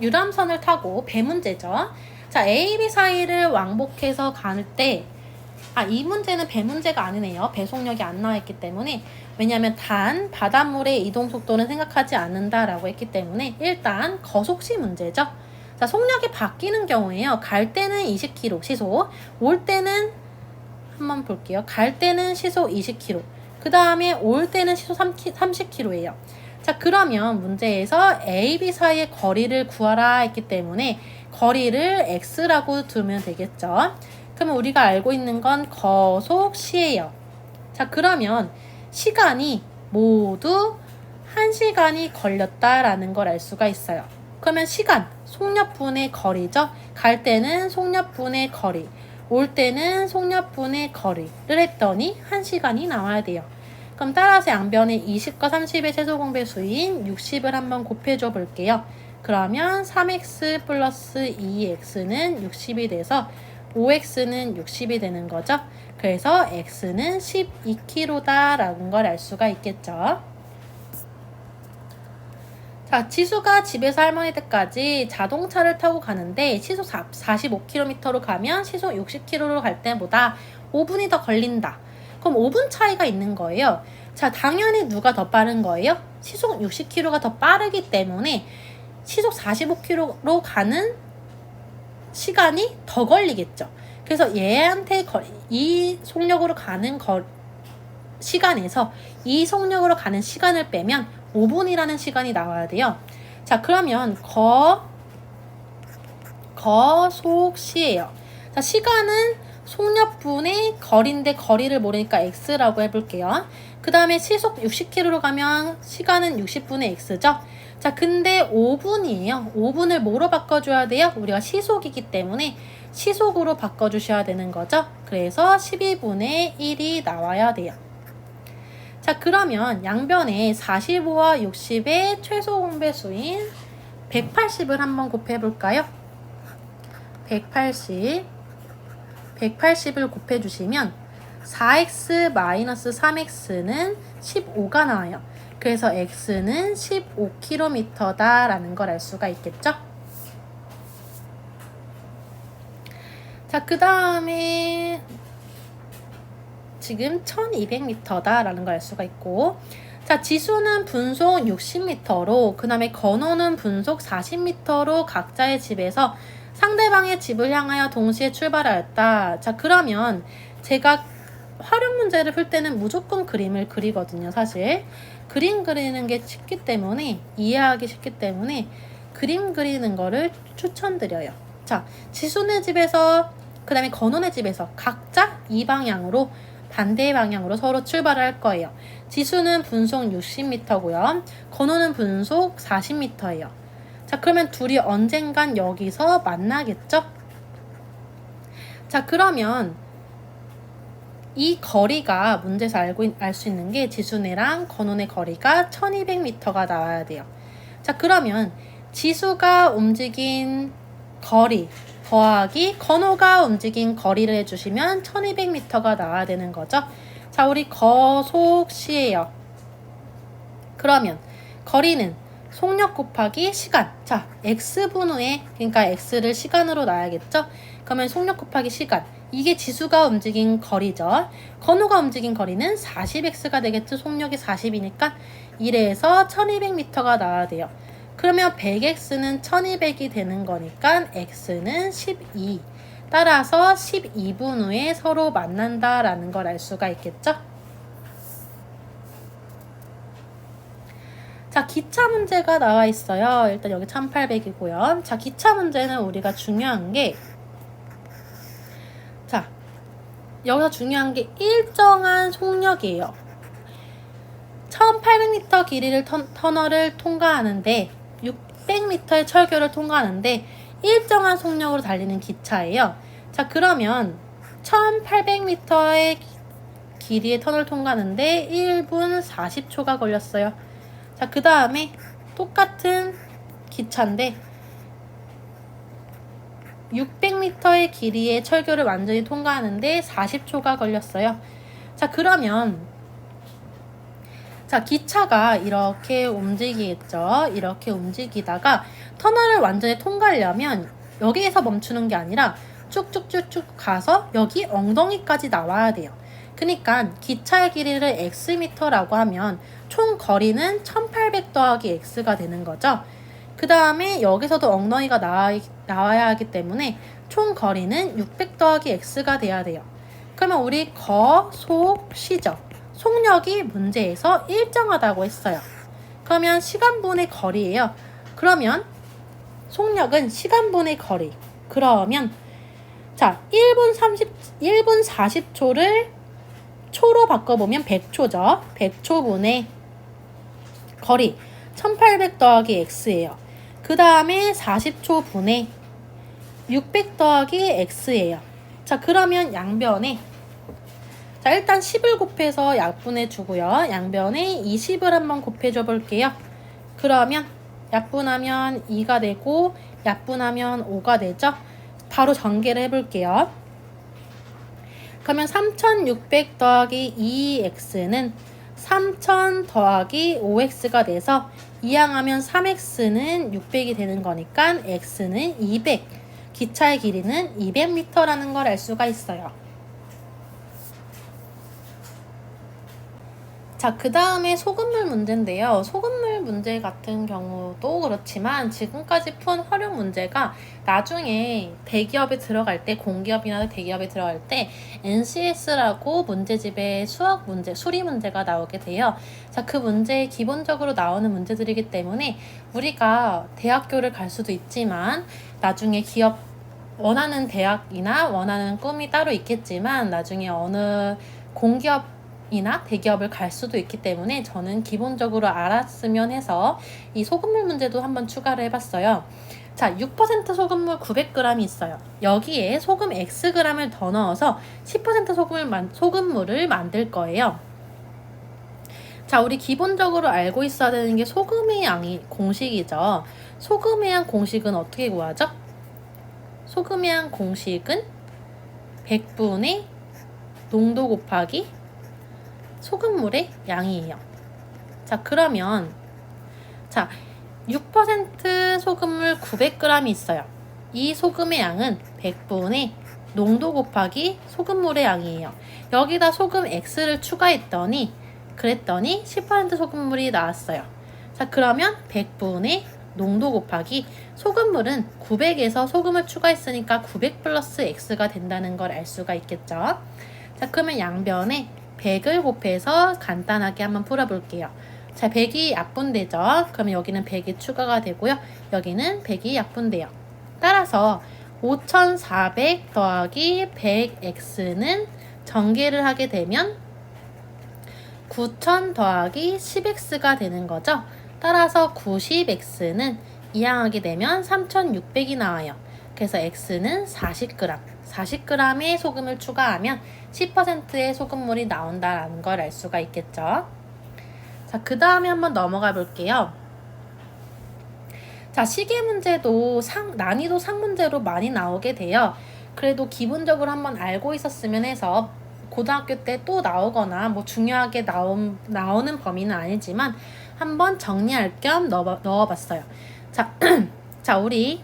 A: 유람선을 타고 배 문제죠. 자, A, B 사이를 왕복해서 갈 때, 이 문제는 배 문제가 아니네요. 배속력이 안 나와있기 때문에. 왜냐하면 단 바닷물의 이동 속도는 생각하지 않는다라고 했기 때문에 일단 거속시 문제죠. 자, 속력이 바뀌는 경우에요. 갈 때는 20km 시속, 올 때는 한번 볼게요. 갈 때는 시속 20km, 그 다음에 올 때는 시속 30km예요. 자, 자, 그러면 문제에서 A, B 사이의 거리를 구하라 했기 때문에 거리를 x라고 두면 되겠죠. 그러면 우리가 알고 있는 건 거속 시예요. 자, 그러면 시간이 모두 1시간이 걸렸다라는 걸 알 수가 있어요. 그러면 시간, 속력분의 거리죠. 갈 때는 속력분의 거리, 올 때는 속력분의 거리를 했더니 1시간이 나와야 돼요. 그럼 따라서 양변에 20과 30의 최소 공배수인 60을 한번 곱해줘 볼게요. 그러면 3x 플러스 2x는 60이 돼서 5x는 60이 되는 거죠. 그래서 x는 12km다 라는 걸 알 수가 있겠죠. 자, 지수가 집에서 할머니 댁까지 자동차를 타고 가는데 시속 45km로 가면 시속 60km로 갈 때보다 5분이 더 걸린다. 그럼 5분 차이가 있는 거예요. 자, 당연히 누가 더 빠른 거예요? 시속 60km가 더 빠르기 때문에 시속 45km로 가는 시간이 더 걸리겠죠. 그래서 얘한테 이 속력으로 가는 시간에서 이 속력으로 가는 시간을 빼면 5분이라는 시간이 나와야 돼요. 자, 그러면 거속시예요. 자, 시간은 속력분의 거리인데 거리를 모르니까 x라고 해볼게요. 그 다음에 시속 60km로 가면 시간은 60분의 x죠. 자, 근데 5분이에요. 5분을 뭐로 바꿔줘야 돼요? 우리가 시속이기 때문에 시속으로 바꿔주셔야 되는 거죠. 그래서 12분의 1이 나와야 돼요. 자, 그러면 양변에 45와 60의 최소 공배수인 180을 한번 곱해볼까요? 180을 곱해주시면 4x-3x는 15가 나와요. 그래서 x는 15km다 라는 걸 알 수가 있겠죠? 자, 그 다음에 지금 1200m다 라는 걸 알 수가 있고, 자, 지수는 분속 60m로 그 다음에 건호는 분속 40m로 각자의 집에서 상대방의 집을 향하여 동시에 출발하였다. 자, 그러면 제가 활용 문제를 풀 때는 무조건 그림을 그리거든요. 사실 그림 그리는 게 쉽기 때문에, 이해하기 쉽기 때문에 그림 그리는 거를 추천드려요. 자, 지수네 집에서 그 다음에 건호네 집에서 각자 이 방향으로, 반대 방향으로 서로 출발을 할 거예요. 지수는 분속 60m고요. 건호는 분속 40m예요. 자, 그러면 둘이 언젠간 여기서 만나겠죠? 자, 그러면 이 거리가 문제에서 알 수 있는 게 지수네랑 건호네 거리가 1200m가 나와야 돼요. 자, 그러면 지수가 움직인 거리 더하기 건호가 움직인 거리를 해주시면 1200m가 나와야 되는 거죠. 자, 우리 거속시예요. 그러면 거리는 속력 곱하기 시간. 자, x분의, 그러니까 x를 시간으로 놔야겠죠. 그러면 속력 곱하기 시간. 이게 지수가 움직인 거리죠. 건호가 움직인 거리는 40x가 되겠죠. 속력이 40이니까 1에서 1200m가 나와야 돼요. 그러면 100x는 1200이 되는 거니까 x는 12. 따라서 12분 후에 서로 만난다라는 걸 알 수가 있겠죠. 자, 기차 문제가 나와 있어요. 일단 여기 1800이고요. 자, 기차 문제는 우리가 중요한 게, 자, 여기서 중요한 게 일정한 속력이에요. 1800m 길이를 터널을 통과하는데 600m의 철교를 통과하는데 일정한 속력으로 달리는 기차예요. 자, 그러면 1800m의 길이의 터널을 통과하는데 1분 40초가 걸렸어요. 자, 그 다음에 똑같은 기차인데 600m의 길이의 철교를 완전히 통과하는데 40초가 걸렸어요. 자, 그러면 자, 기차가 이렇게 움직이겠죠. 이렇게 움직이다가 터널을 완전히 통과하려면 여기에서 멈추는 게 아니라 쭉쭉쭉쭉 가서 여기 엉덩이까지 나와야 돼요. 그러니까 기차의 길이를 xm라고 하면 총 거리는 1800 더하기 x가 되는 거죠. 그 다음에 여기서도 엉덩이가 나와야 하기 때문에 총 거리는 600 더하기 x가 돼야 돼요. 그러면 우리 거속시죠. 속력이 문제에서 일정하다고 했어요. 그러면 시간분의 거리예요. 그러면 속력은 시간분의 거리. 그러면 자, 1분 40초를 초로 바꿔보면 100초죠. 100초분의 거리 1800 더하기 x예요. 그 다음에 40초 분의 600 더하기 x예요. 자, 그러면 양변에 자, 일단 10을 곱해서 약분해 주고요. 양변에 20을 한번 곱해줘 볼게요. 그러면 약분하면 2가 되고 약분하면 5가 되죠. 바로 전개를 해볼게요. 그러면 3600 더하기 2x는 3000 더하기 5x가 돼서 이항하면 3x는 600이 되는 거니까 x는 200, 기차의 길이는 200m라는 걸 알 수가 있어요. 자, 그 다음에 소금물 문제인데요. 소금물 문제 같은 경우도 그렇지만 지금까지 푼 활용 문제가 나중에 대기업에 들어갈 때, 공기업이나 대기업에 들어갈 때 NCS라고 문제집에 수학 문제, 수리 문제가 나오게 돼요. 자, 그 문제에 기본적으로 나오는 문제들이기 때문에 우리가 대학교를 갈 수도 있지만 나중에 기업 원하는 대학이나 원하는 꿈이 따로 있겠지만 나중에 어느 공기업 이나 대기업을 갈 수도 있기 때문에 저는 기본적으로 알았으면 해서 이 소금물 문제도 한번 추가를 해봤어요. 자, 6% 소금물 900g이 있어요. 여기에 소금 Xg을 더 넣어서 10% 소금물을 만들 거예요. 자, 우리 기본적으로 알고 있어야 되는 게 소금의 양이 공식이죠. 소금의 양 공식은 어떻게 구하죠? 소금의 양 공식은 100분의 농도 곱하기 소금물의 양이에요. 자, 그러면 자, 6% 소금물 900g이 있어요. 이 소금의 양은 100분의 농도 곱하기 소금물의 양이에요. 여기다 소금 X를 추가했더니 그랬더니 10% 소금물이 나왔어요. 자, 그러면 100분의 농도 곱하기 소금물은 900에서 소금을 추가했으니까 900 플러스 X가 된다는 걸 알 수가 있겠죠. 자, 그러면 양변에 100을 곱해서 간단하게 한번 풀어볼게요. 자, 100이 약분되죠. 그러면 여기는 100이 추가가 되고요. 여기는 100이 약분돼요. 따라서 5400 더하기 100x는 전개를 하게 되면 9000 더하기 10x가 되는 거죠. 따라서 90x는 이항하게 되면 3600이 나와요. 그래서 x는 40g, 40g의 소금을 추가하면 10%의 소금물이 나온다는 걸 알 수가 있겠죠. 자, 그 다음에 한번 넘어가 볼게요. 자, 시계 문제도 난이도 상문제로 많이 나오게 돼요. 그래도 기본적으로 한번 알고 있었으면 해서 고등학교 때 또 나오거나 뭐 중요하게 나오는 범위는 아니지만 한번 정리할 겸 넣어봤어요. 자, 자, 우리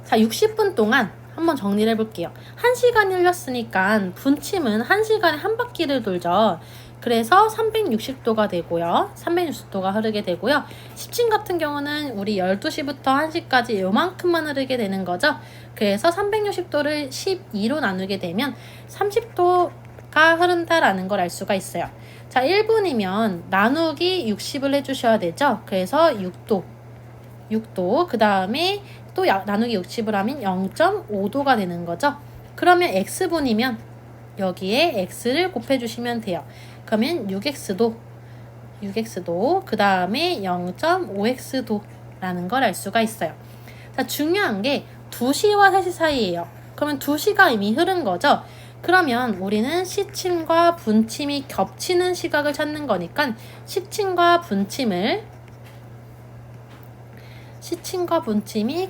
A: 60분 동안 한번 정리를 해볼게요. 1시간이 흘렸으니까 분침은 1시간에 한 바퀴를 돌죠. 그래서 360도가 되고요. 360도가 흐르게 되고요. 십침 같은 경우는 우리 12시부터 1시까지 요만큼만 흐르게 되는 거죠. 그래서 360도를 12로 나누게 되면 30도가 흐른다라는 걸 알 수가 있어요. 자, 1분이면 나누기 60을 해주셔야 되죠. 그래서 6도. 그 다음에 또 나누기 60을 하면 0.5도가 되는 거죠. 그러면 x분이면 여기에 x를 곱해주시면 돼요. 그러면 6x도 그 다음에 0.5x도라는 걸 알 수가 있어요. 자, 중요한 게 2시와 3시 사이예요. 그러면 2시가 이미 흐른 거죠. 그러면 우리는 시침과 분침이 겹치는 시각을 찾는 거니까 시침과 분침이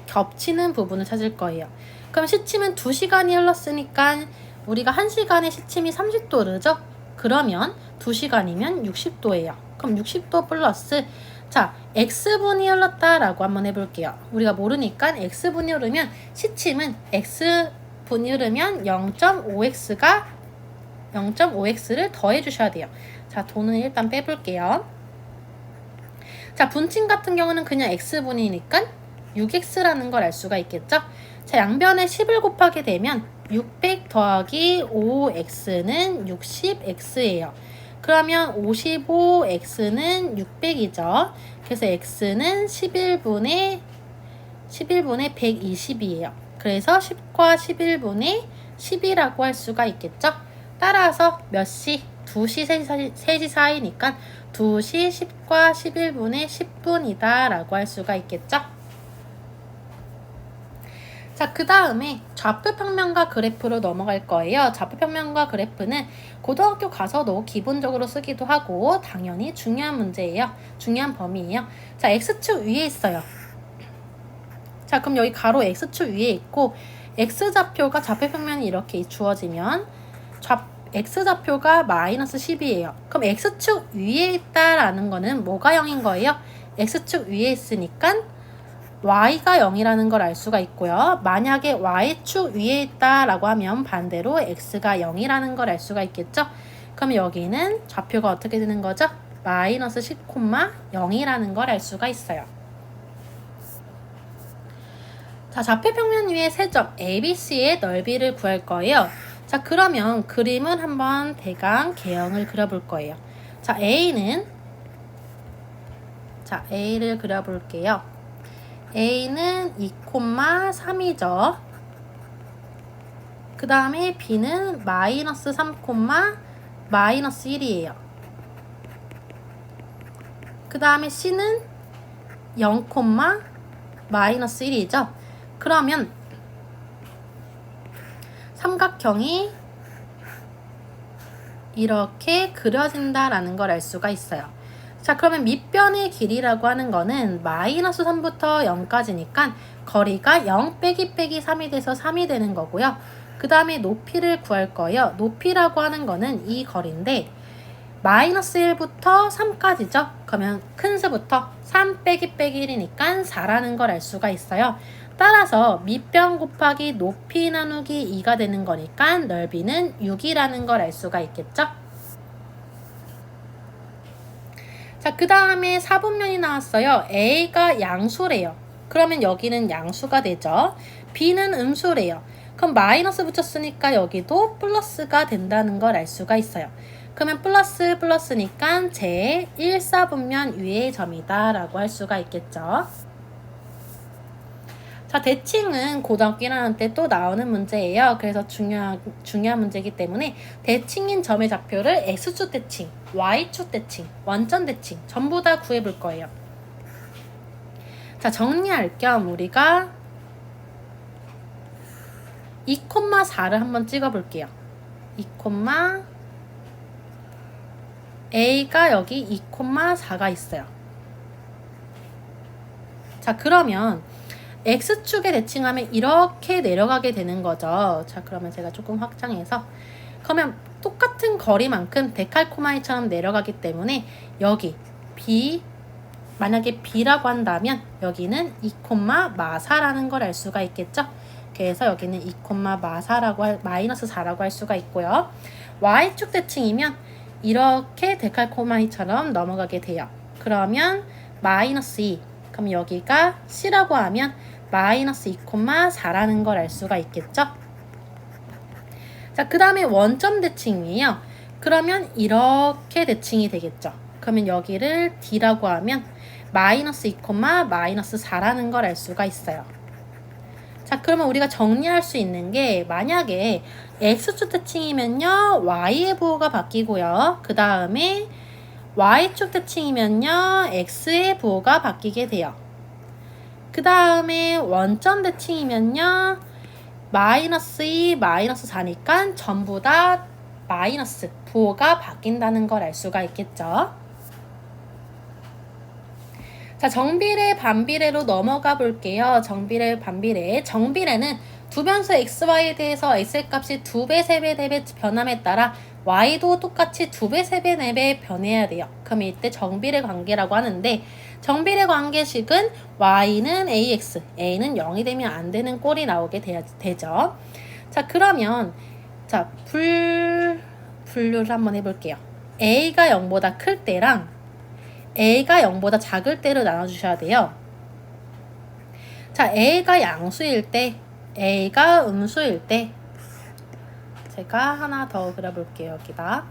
A: 겹치는 부분을 찾을 거예요. 그럼 시침은 2시간이 흘렀으니까 우리가 1시간에 시침이 30도 흐르죠? 그러면 2시간이면 60도예요. 그럼 60도 플러스 자, x분이 흘렀다라고 한번 해볼게요. 우리가 모르니까 x분이 흐르면 시침은 x분이 흐르면 0.5x를 더해주셔야 돼요. 자, 도는 일단 빼볼게요. 자, 분침 같은 경우는 그냥 x분이니까 6x라는 걸 알 수가 있겠죠? 자, 양변에 10을 곱하게 되면 600 더하기 5x는 60x예요. 그러면 55x는 600이죠. 그래서 x는 11분의 120이에요. 그래서 10과 11분의 10이라고 할 수가 있겠죠. 따라서 몇 시? 2시, 3시 사이니까 2시 10과 11분의 10분이다 라고 할 수가 있겠죠. 자, 그 다음에 좌표평면과 그래프로 넘어갈 거예요. 좌표평면과 그래프는 고등학교 가서도 기본적으로 쓰기도 하고 당연히 중요한 문제예요. 중요한 범위예요. 자, X축 위에 있어요. 자, 그럼 여기 가로 X축 위에 있고 X좌표가 좌표평면이 이렇게 주어지면 X좌표가 마이너스 10이에요. 그럼 X축 위에 있다라는 거는 뭐가 0인 거예요? X축 위에 있으니까 Y가 0이라는 걸 알 수가 있고요. 만약에 Y축 위에 있다라고 하면 반대로 X가 0이라는 걸 알 수가 있겠죠? 그럼 여기는 좌표가 어떻게 되는 거죠? 마이너스 10,0이라는 걸 알 수가 있어요. 자, 좌표평면 위에 세 점 ABC의 넓이를 구할 거예요. 자, 그러면 그림을 한번 대강 개형을 그려볼 거예요. 자, A를 그려볼게요. A는 2,3이죠. 그 다음에 B는 마이너스 3, 마이너스 1이에요. 그 다음에 C는 0, 마이너스 1이죠. 그러면 삼각형이 이렇게 그려진다라는 걸 알 수가 있어요. 자, 그러면 밑변의 길이라고 하는 거는 마이너스 3부터 0까지니까 거리가 0 빼기 3이 돼서 3이 되는 거고요. 그 다음에 높이를 구할 거예요. 높이라고 하는 거는 이 거리인데 마이너스 1부터 3까지죠. 그러면 큰 수부터 3 빼기 1이니까 4라는 걸 알 수가 있어요. 따라서 밑변 곱하기 높이 나누기 2가 되는 거니까 넓이는 6이라는 걸 알 수가 있겠죠. 자, 그 다음에 4분면이 나왔어요. A가 양수래요. 그러면 여기는 양수가 되죠. B는 음수래요. 그럼 마이너스 붙였으니까 여기도 플러스가 된다는 걸 알 수가 있어요. 그러면 플러스니까 제 1사분면 위의 점이다 라고 할 수가 있겠죠. 자, 대칭은 고등학교 1학년 때 또 나오는 문제예요. 그래서 중요한 문제이기 때문에 대칭인 점의 좌표를 X축 대칭, Y축 대칭, 원점 대칭 전부 다 구해볼 거예요. 자, 정리할 겸 우리가 2,4를 한번 찍어볼게요. 2, A가 여기 2,4가 있어요. 자, 그러면 X축에 대칭하면 이렇게 내려가게 되는 거죠. 자, 그러면 제가 조금 확장해서 그러면 똑같은 거리만큼 데칼코마니처럼 내려가기 때문에 여기 B 만약에 B라고 한다면 여기는 2,4라는 걸 알 수가 있겠죠. 그래서 여기는 2,4라고 마이너스 4라고 할 수가 있고요. Y축 대칭이면 이렇게 데칼코마니처럼 넘어가게 돼요. 그러면 마이너스 2 그럼 여기가 C라고 하면 마이너스 2,4라는 걸 알 수가 있겠죠. 자, 그 다음에 원점 대칭이에요. 그러면 이렇게 대칭이 되겠죠. 그러면 여기를 D라고 하면 마이너스 2, 마이너스 4라는 걸 알 수가 있어요. 자, 그러면 우리가 정리할 수 있는 게 만약에 X축 대칭이면요 Y의 부호가 바뀌고요. 그 다음에 Y축 대칭이면요 X의 부호가 바뀌게 돼요. 그 다음에 원점 대칭이면요 마이너스 2, 마이너스 4니까 전부 다 마이너스 부호가 바뀐다는 걸 알 수가 있겠죠. 자, 정비례, 반비례로 넘어가 볼게요. 정비례, 반비례. 정비례는 두 변수 xy에 대해서 x의 값이 2배, 3배, 4배 변함에 따라 y도 똑같이 2배, 3배, 4배 변해야 돼요. 그럼 이때 정비례 관계라고 하는데 정비례 관계식은 y는 ax, a는 0이 되면 안 되는 꼴이 나오게 되죠. 자, 그러면 자 분류를 한번 해볼게요. a가 0보다 클 때랑 a가 0보다 작을 때로 나눠주셔야 돼요. 자, a가 양수일 때, a가 음수일 때 제가 하나 더 그려볼게요. 여기다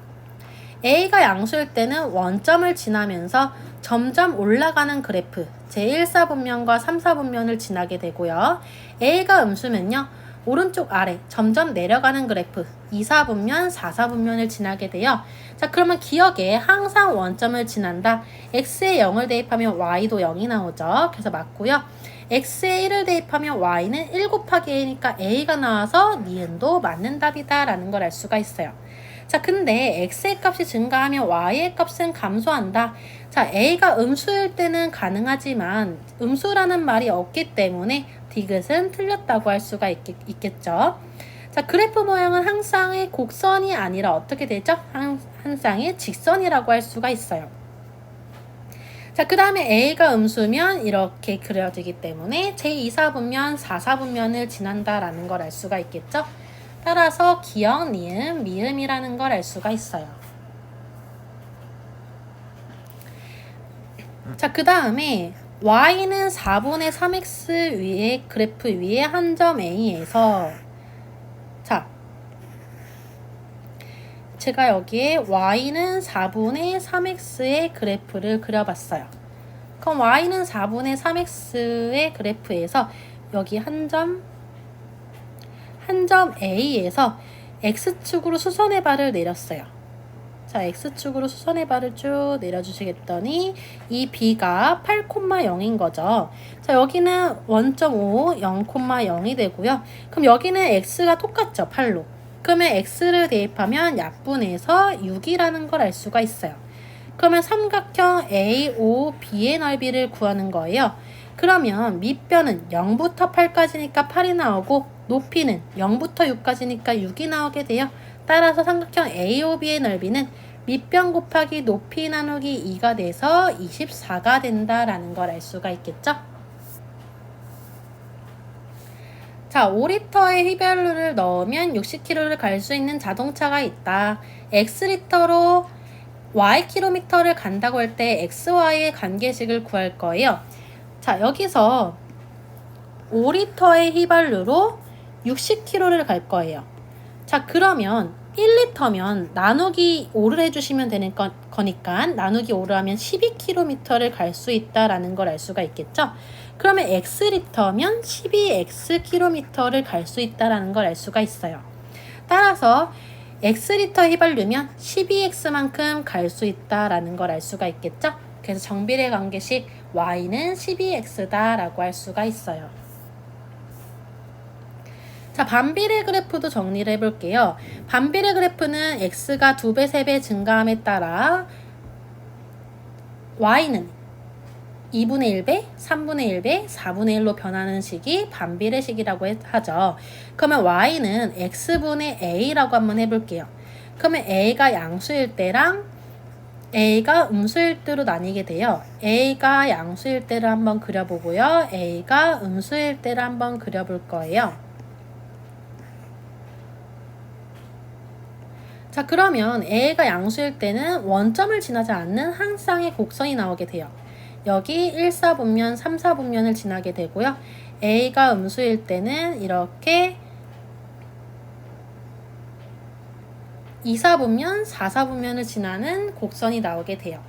A: A가 양수일 때는 원점을 지나면서 점점 올라가는 그래프 제1사분면과 3사분면을 지나게 되고요. A가 음수면요. 오른쪽 아래 점점 내려가는 그래프 2사분면, 4사분면을 지나게 돼요. 자, 그러면 기억에 항상 원점을 지난다. x에 0을 대입하면 y도 0이 나오죠. 그래서 맞고요. x에 1을 대입하면 y는 1 곱하기 a니까 a가 나와서 니은도 맞는 답이다 라는 걸 알 수가 있어요. 자, 근데 x의 값이 증가하면 y의 값은 감소한다. 자, a가 음수일 때는 가능하지만 음수라는 말이 없기 때문에 디귿은 틀렸다고 할 수가 있겠죠. 자, 그래프 모양은 항상의 곡선이 아니라 어떻게 되죠? 항상의 직선이라고 할 수가 있어요. 자, 그 다음에 A가 음수면 이렇게 그려지기 때문에 제2사분면, 4사분면을 지난다라는 걸 알 수가 있겠죠? 따라서 기역, 니은, 미음이라는 걸 알 수가 있어요. 자, 그 다음에 y는 4분의 3x 위에 그래프 위에 한 점 A에서 자, 제가 여기에 y는 4분의 3x의 그래프를 그려봤어요. 그럼 y는 4분의 3x의 그래프에서 여기 한 점 A에서 x축으로 수선의 발을 내렸어요. 자, x축으로 수선의 발을 쭉 내려주시겠더니 이 b가 8,0인 거죠. 자, 여기는 1.5, 0,0이 되고요. 그럼 여기는 x가 똑같죠, 8로. 그러면 x를 대입하면 약분해서 6이라는 걸 알 수가 있어요. 그러면 삼각형 AOB의 넓이를 구하는 거예요. 그러면 밑변은 0부터 8까지니까 8이 나오고 높이는 0부터 6까지니까 6이 나오게 돼요. 따라서 삼각형 AOB의 넓이는 밑변 곱하기 높이 나누기 2가 돼서 24가 된다라는 걸 알 수가 있겠죠? 자, 5리터의 휘발유를 넣으면 60km를 갈 수 있는 자동차가 있다. X리터로 Y킬로미터를 간다고 할 때 XY의 관계식을 구할 거예요. 자, 여기서 5리터의 휘발유로 60km를 갈 거예요. 자, 그러면 1리터면 나누기 5를 해주시면 되는 거니까 나누기 5를 하면 12km를 갈 수 있다라는 걸 알 수가 있겠죠? 그러면 X리터면 12Xkm를 갈 수 있다라는 걸 알 수가 있어요. 따라서 X리터 휘발유면 12X만큼 갈 수 있다라는 걸 알 수가 있겠죠? 그래서 정비례 관계식 Y는 12X다라고 할 수가 있어요. 자, 반비례 그래프도 정리를 해볼게요. 반비례 그래프는 x가 2배, 3배 증가함에 따라 y는 2분의 1배, 3분의 1배, 4분의 1로 변하는 식이 반비례식이라고 하죠. 그러면 y는 x분의 a라고 한번 해볼게요. 그러면 a가 양수일 때랑 a가 음수일 때로 나뉘게 돼요. a가 양수일 때를 한번 그려보고요. a가 음수일 때를 한번 그려볼 거예요. 자, 그러면 A가 양수일 때는 원점을 지나지 않는 항상의 곡선이 나오게 돼요. 여기 1사분면, 3사분면을 지나게 되고요. A가 음수일 때는 이렇게 2사분면, 4사분면을 지나는 곡선이 나오게 돼요.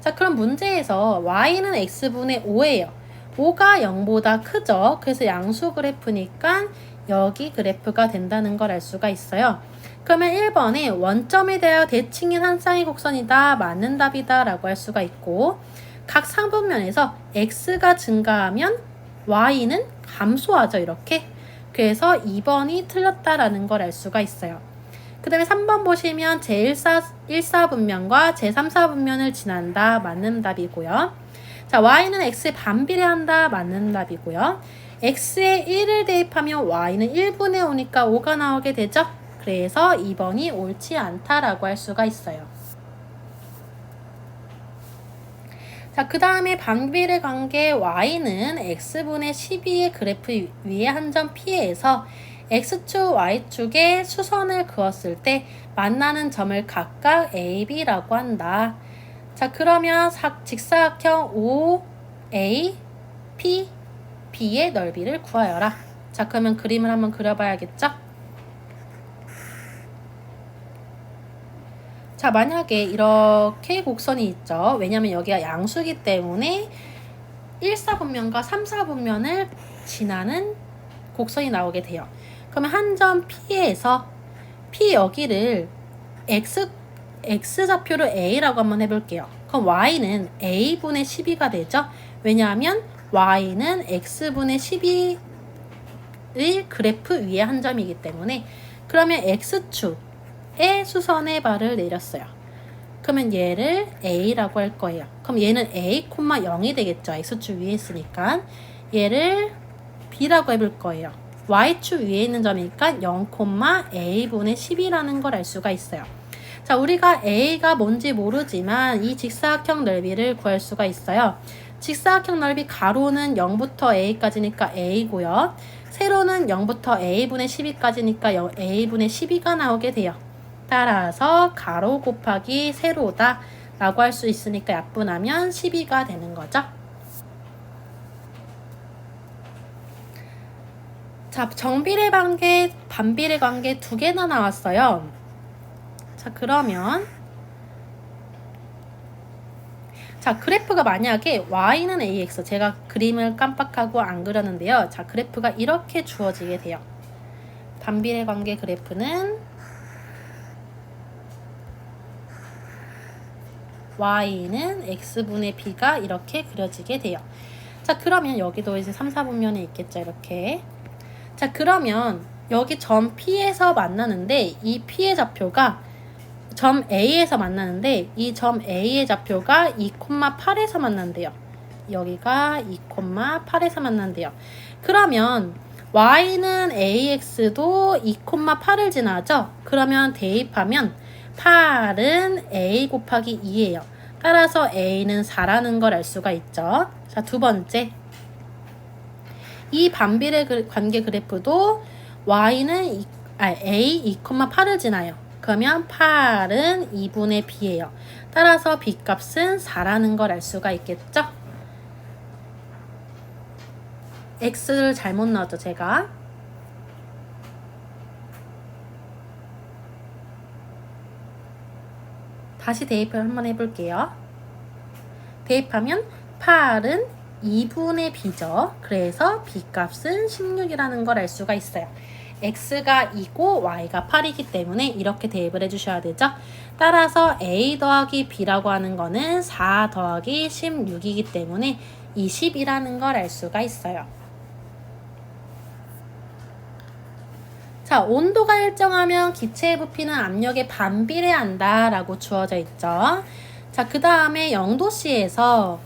A: 자, 그럼 문제에서 y는 x분의 5예요. 5가 0보다 크죠. 그래서 양수 그래프니까 여기 그래프가 된다는 걸 알 수가 있어요. 그러면 1번에 원점에 대하여 대칭인 한 쌍의 곡선이다. 맞는 답이다 라고 할 수가 있고 각 상분면에서 x가 증가하면 y는 감소하죠. 이렇게. 그래서 2번이 틀렸다라는 걸 알 수가 있어요. 그 다음에 3번 보시면 제1사분면과 제3사분면을 지난다. 맞는 답이고요. 자, y는 x에 반비례한다. 맞는 답이고요. x에 1을 대입하면 y는 1분의 5니까 5가 나오게 되죠. 그래서 2번이 옳지 않다라고 할 수가 있어요. 자, 그 다음에 반비례 관계 y는 x분의 12의 그래프 위에 한 점 P에서 x축, y축에 수선을 그었을 때 만나는 점을 각각 A, B라고 한다. 자, 그러면 직사각형 OA, P, B의 넓이를 구하여라. 자, 그러면 그림을 한번 그려봐야겠죠? 자, 만약에 이렇게 곡선이 있죠. 왜냐면 여기가 양수기 때문에 1사분면과 3사분면을 지나는 곡선이 나오게 돼요. 그러면 한 점 P에서 P 여기를 X좌표를 A라고 한번 해볼게요. 그럼 Y는 A분의 12가 되죠. 왜냐하면 Y는 X분의 12의 그래프 위에 한 점이기 때문에. 그러면 X축에 수선의 발을 내렸어요. 그러면 얘를 A라고 할 거예요. 그럼 얘는 A, 0이 되겠죠. X축 위에 있으니까. 얘를 B라고 해볼 거예요. Y축 위에 있는 점이니까 0, A분의 10이라는 걸 알 수가 있어요. 자, 우리가 A가 뭔지 모르지만 이 직사각형 넓이를 구할 수가 있어요. 직사각형 넓이 가로는 0부터 A까지니까 A고요. 세로는 0부터 A분의 12까지니까 A분의 12가 나오게 돼요. 따라서 가로 곱하기 세로다 라고 할 수 있으니까 약분하면 12가 되는 거죠. 자, 정비례 관계, 반비례 관계 두 개나 나왔어요. 자, 그러면 자, 그래프가 만약에 y는 ax, 제가 그림을 깜빡하고 안 그렸는데요. 자, 그래프가 이렇게 주어지게 돼요. 반비례 관계 그래프는 y는 x분의 b가 이렇게 그려지게 돼요. 자, 그러면 여기도 이제 3, 4분면이 있겠죠. 이렇게. 자, 그러면 여기 점 P에서 만나는데 이 P의 좌표가 점 A에서 만나는데 이 점 A의 좌표가 2,8에서 만난대요. 여기가 2,8에서 만난대요. 그러면 Y는 AX도 2,8을 지나죠? 그러면 대입하면 8은 A 곱하기 2예요. 따라서 A는 4라는 걸 알 수가 있죠. 자, 두 번째. 이 반비례 관계 그래프도 Y는 A 2,8을 지나요. 그러면 8은 2분의 B예요. 따라서 B 값은 4라는 걸 알 수가 있겠죠? X를 잘못 넣었죠, 제가. 다시 대입을 한번 해볼게요. 대입하면 8은 2분의 B죠. 그래서 B 값은 16이라는 걸 알 수가 있어요. X가 2고 Y가 8이기 때문에 이렇게 대입을 해주셔야 되죠. 따라서 A 더하기 B라고 하는 거는 4 더하기 16이기 때문에 20이라는 걸 알 수가 있어요. 자, 온도가 일정하면 기체의 부피는 압력에 반비례한다 라고 주어져 있죠. 자, 그 다음에 0도씨에서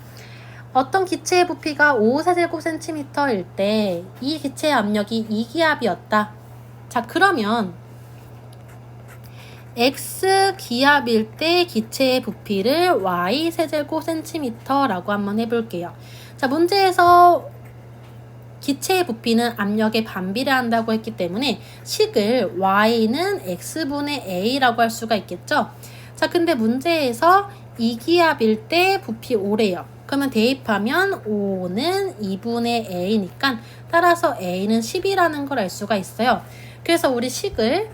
A: 어떤 기체의 부피가 5세제곱센티미터일 때 이 기체의 압력이 2기압이었다. 자, 그러면 X기압일 때 기체의 부피를 Y세제곱센티미터라고 한번 해볼게요. 자, 문제에서 기체의 부피는 압력에 반비례한다고 했기 때문에 식을 Y는 X분의 A라고 할 수가 있겠죠. 자, 근데 문제에서 2기압일 때 부피 5래요. 그러면 대입하면 5는 2분의 A니까 따라서 A는 10이라는 걸 알 수가 있어요. 그래서 우리 식을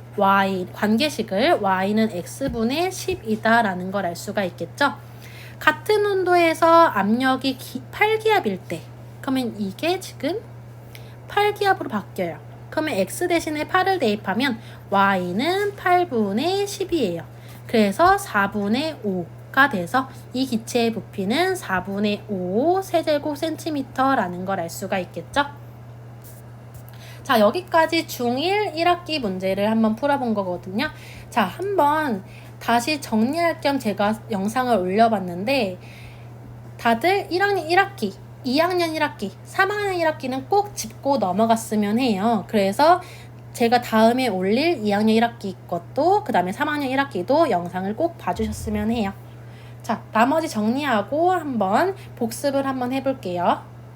A: 관계식을 Y는 X분의 10이다 라는 걸 알 수가 있겠죠. 같은 온도에서 압력이 8기압일 때 그러면 이게 지금 8기압으로 바뀌어요. 그러면 X 대신에 8을 대입하면 Y는 8분의 10이에요. 그래서 4분의 5가 돼서 이 기체의 부피는 4분의 5 세제곱센티미터라는 걸 알 수가 있겠죠. 자, 여기까지 중1 1학기 문제를 한번 풀어본 거거든요. 자, 한번 다시 정리할 겸 제가 영상을 올려봤는데 다들 1학년 1학기, 2학년 1학기, 3학년 1학기는 꼭 짚고 넘어갔으면 해요. 그래서 제가 다음에 올릴 2학년 1학기 것도 그 다음에 3학년 1학기도 영상을 꼭 봐주셨으면 해요. 자, 나머지 정리하고 한번 복습을 한번 해볼게요.